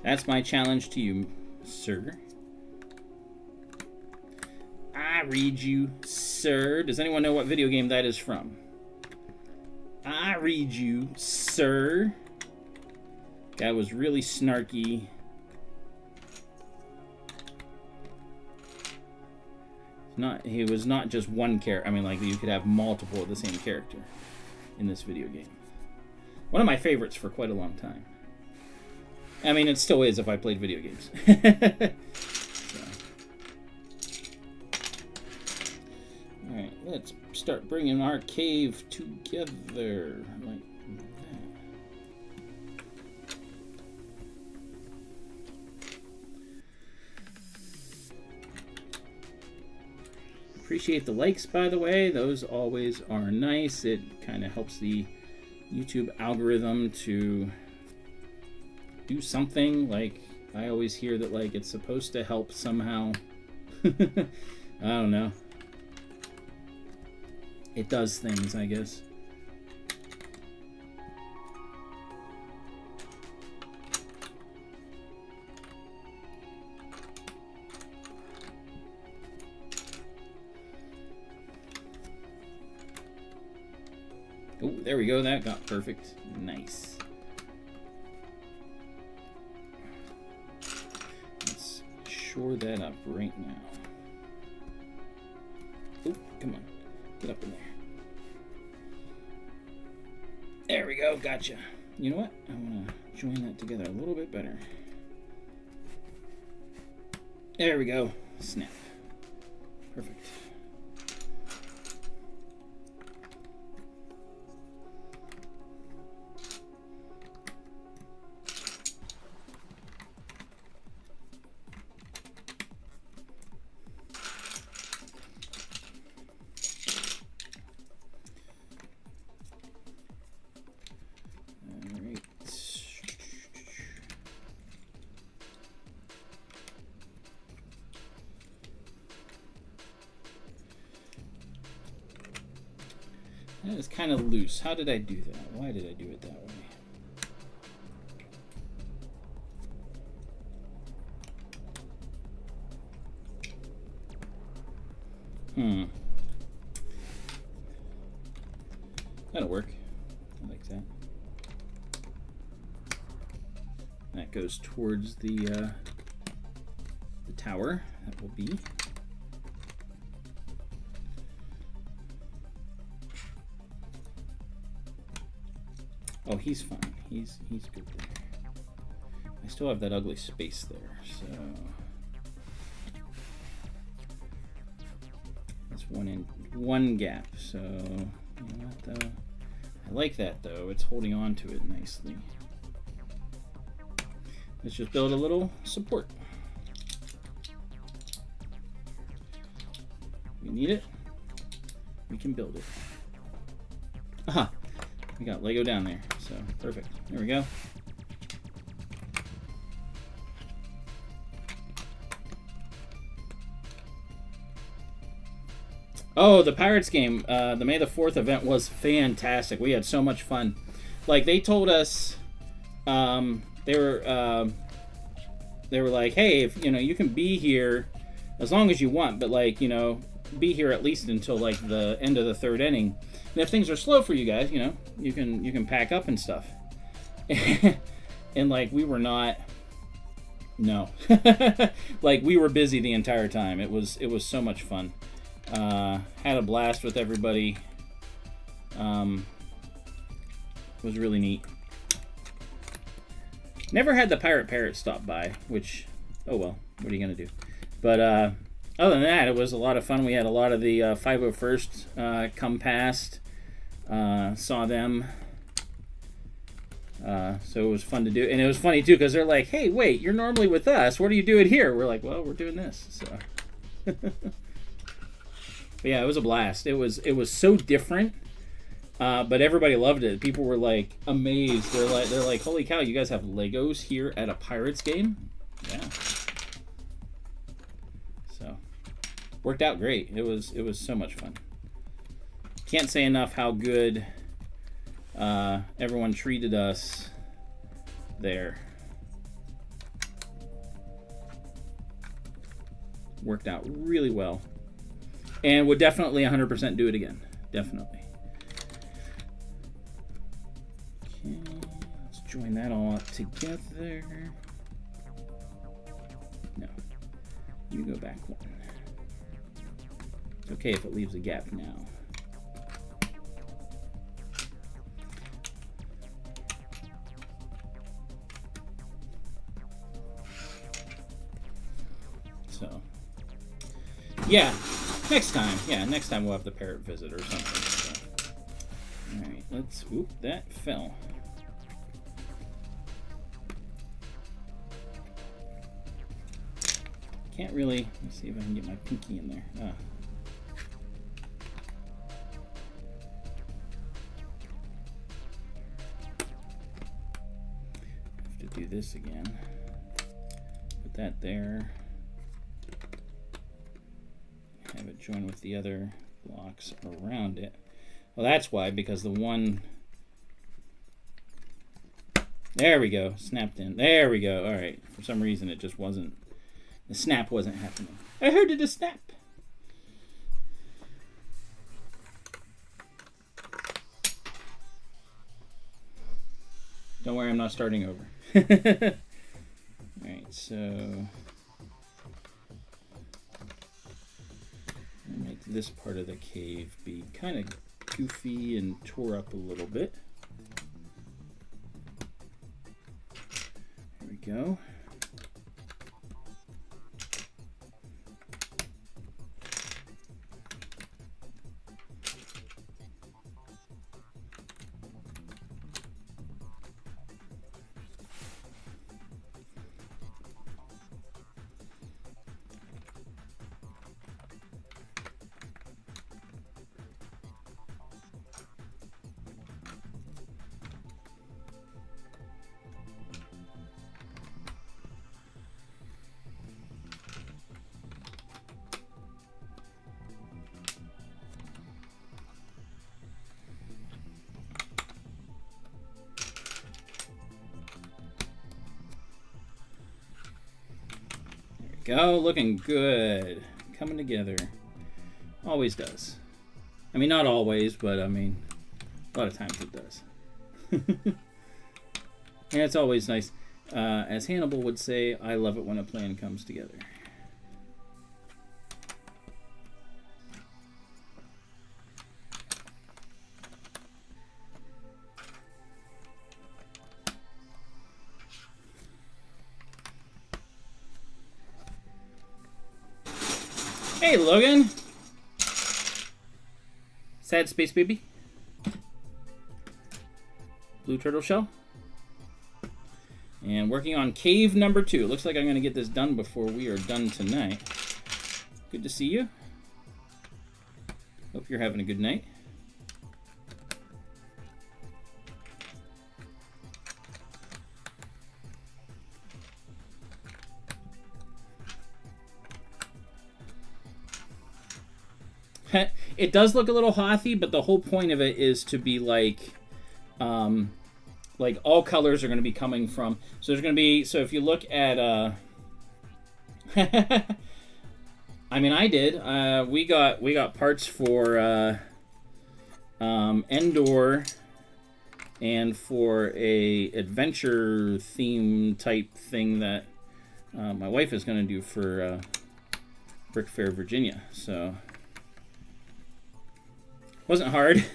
That's my challenge to you, sir. I read you, sir. Does anyone know what video game that is from? I read you, sir. Guy was really snarky. He was not just one character. I mean, like, you could have multiple of the same character in this video game. One of my favorites for quite a long time. I mean, it still is if I played video games. So. Alright, let's start bringing our cave together like that. Appreciate the likes, by the way. Those always are nice. It kind of helps the YouTube algorithm to do something. Like, I always hear that, like, it's supposed to help somehow. I don't know. It does things, I guess. Oh, there we go. That got perfect. Nice. Shore that up right now. Oh, come on. Get up in there. There we go. Gotcha. You know what? I want to join that together a little bit better. There we go. Snap. Perfect. That is kind of loose. How did I do that? Why did I do it that way? That'll work. I like that. That goes towards the tower. That will be. Oh, he's fine. He's good there. I still have that ugly space there, so that's one gap. So you know what, though? I like that though. It's holding on to it nicely. Let's just build a little support. We need it. We can build it. Aha! We got Lego down there, so perfect. There we go. Oh, the Pirates game, the May the 4th event was fantastic. We had so much fun. Like, they told us, they were like, hey, if you know, you can be here as long as you want, but like, you know, be here at least until like the end of the third inning. And if things are slow for you guys, you know, you can pack up and stuff. And like, we were not. No, like we were busy the entire time. It was so much fun. Had a blast with everybody. It was really neat. Never had the Pirate Parrot stop by, which, oh well, what are you going to do? But other than that, it was a lot of fun. We had a lot of the 501st come past, saw them. So it was fun to do. And it was funny, too, because they're like, hey, wait, you're normally with us. What are you doing here? We're like, well, we're doing this. So, but yeah, it was a blast. It was so different. But everybody loved it. People were like amazed. They're like, holy cow, you guys have Legos here at a Pirates game? Yeah. So worked out great. It was so much fun. Can't say enough how good everyone treated us there. Worked out really well. And would definitely 100% do it again. Definitely. Okay, let's join that all up together. No, you go back one. It's okay if it leaves a gap now. So, yeah, next time. Yeah, next time we'll have the parrot visit or something. So. All right, let's. Oop, that fell. Can't really. Let's see if I can get my pinky in there. Have to do this again. Put that there. Have it join with the other blocks around it. Well, that's why, because the one... There we go. Snapped in. There we go. All right. For some reason, it just wasn't... The snap wasn't happening. I heard it a snap. Don't worry, I'm not starting over. All right, so... I'll make this part of the cave be kind of goofy and tore up a little bit. There we go. Go, looking good. Coming together. Always does. I mean, not always, but I mean, a lot of times it does. And it's always nice. As Hannibal would say, I love it when a plan comes together. Hey, Logan. Sad space baby. Blue turtle shell. And working on cave number 2. Looks like I'm going to get this done before we are done tonight. Good to see you. Hope you're having a good night. It does look a little Hothy, but the whole point of it is to be like all colors are going to be coming from. So there's going to be. So if you look at, I mean, I did. We got parts for Endor and for a adventure theme type thing that my wife is going to do for Brick Fair, Virginia. So. Wasn't hard.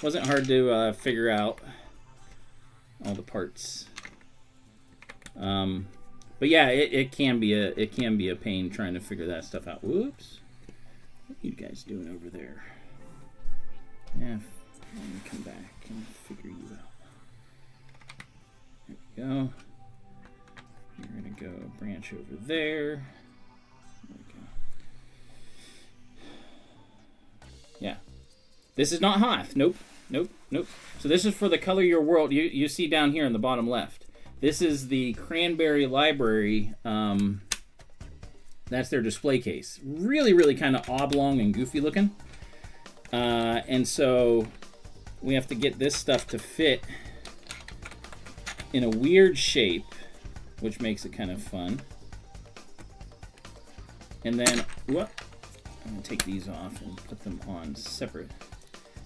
Wasn't hard to figure out all the parts. But yeah, it can be a pain trying to figure that stuff out. Whoops. What are you guys doing over there? Yeah, let me come back and figure you out. There we go. You're gonna go branch over there. There we go. Yeah. This is not Hoth. Nope. Nope. Nope. So this is for the Color Your World. You see down here in the bottom left. This is the Cranberry Library. That's their display case. Really, really kind of oblong and goofy looking. And so we have to get this stuff to fit in a weird shape, which makes it kind of fun. And then, whoop, I'm going to take these off and put them on separate.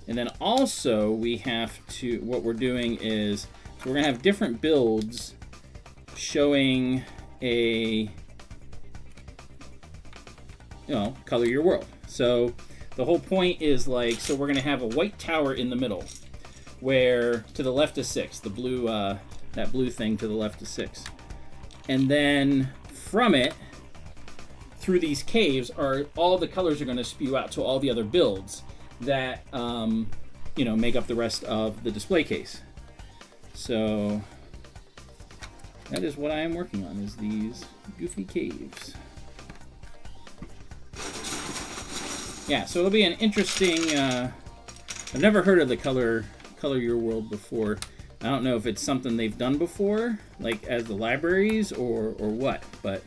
And then also we have to, what we're doing is, so we're going to have different builds showing a, color your world. So the whole point is like, so we're going to have a white tower in the middle, where to the left is 6, the blue, that blue thing to the left is 6. And then from it, through these caves, are all the colors are going to spew out to all the other builds that, make up the rest of the display case. So that is what I am working on, is these goofy caves. Yeah, so it'll be an interesting, I've never heard of the Color Your World before. I don't know if it's something they've done before, like as the libraries or what, but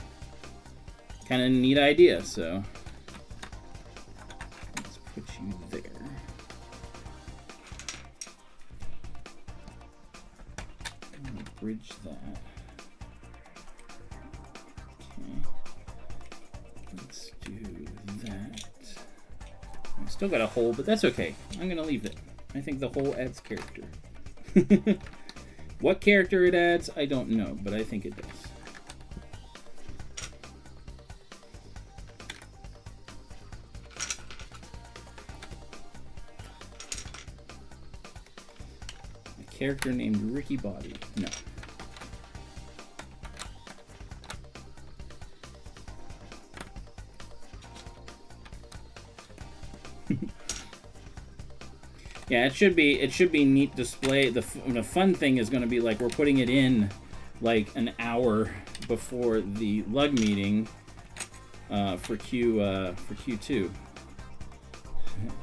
kind of a neat idea, so let's put you there. I'm gonna bridge that. Okay. Let's do that. I still got a hole, but that's okay. I'm gonna leave it. I think the hole adds character. What character it adds, I don't know, but I think it does. A character named Ricky Bobby. No. Yeah, it should be neat display. The fun thing is going to be like we're putting it in like an hour before the LUG meeting for Q2,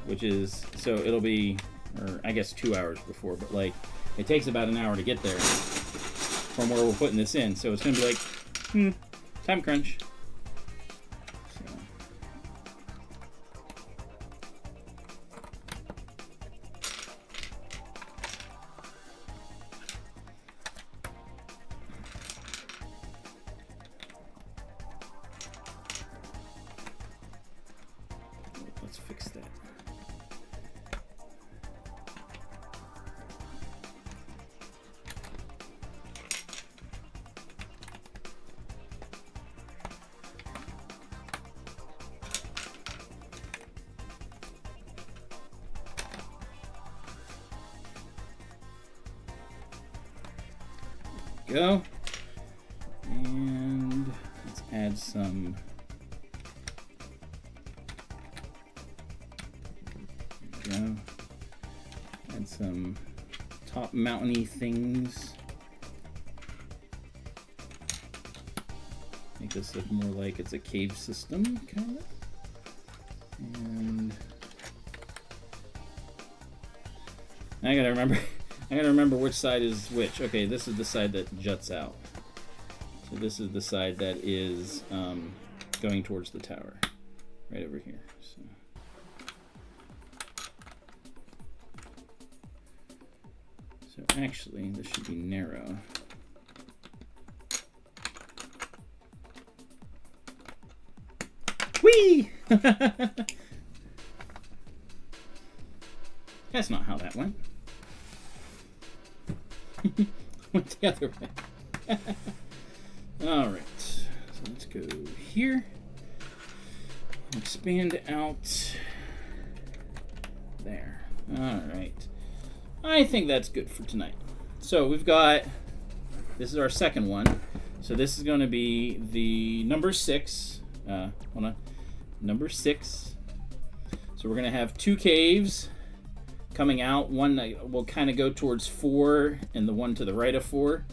which is, so it'll be, or I guess 2 hours before, but like it takes about an hour to get there from where we're putting this in. So it's going to be like, time crunch. Let's fix that. Go. And let's add some. There we go. Add some top mountainy things. Make this look more like it's a cave system, kind of. And I gotta remember which side is which. Okay, this is the side that juts out. So this is the side that is going towards the tower, right over here. So actually, this should be narrow. Whee! That's not how that went. Went the other way. Alright, so let's go here. Expand out there. Alright. I think that's good for tonight. So we've got, this is our second one. So this is going to be the number 6. Hold on. Number 6. So we're going to have 2 caves coming out. One that will kind of go towards 4, and the one to the right of 4.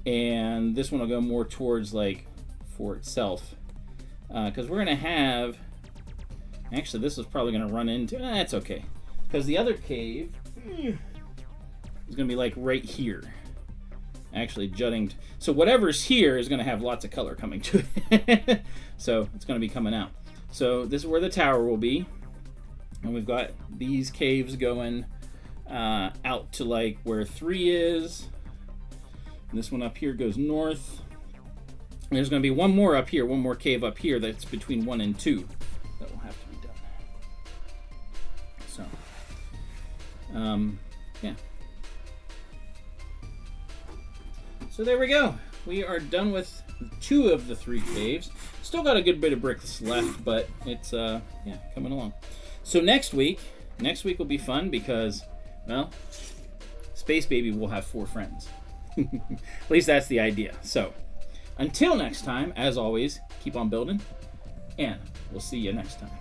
And this one will go more towards like 4 itself. Because we're going to have... Actually, this is probably going to run into... That's okay. Because the other cave is going to be like right here. Actually jutting. So whatever's here is going to have lots of color coming to it. So it's going to be coming out. So this is where the tower will be. And we've got these caves going out to like where 3 is. And this one up here goes north. And there's going to be one more up here, one more cave up here that's between 1 and 2 that will have to be done. So, yeah. So there we go. We are done with 2 of the 3 caves. Still got a good bit of bricks left, but it's yeah, coming along. So next week will be fun because, well, Space Baby will have 4 friends. At least that's the idea. So until next time, as always, keep on building, and we'll see you next time.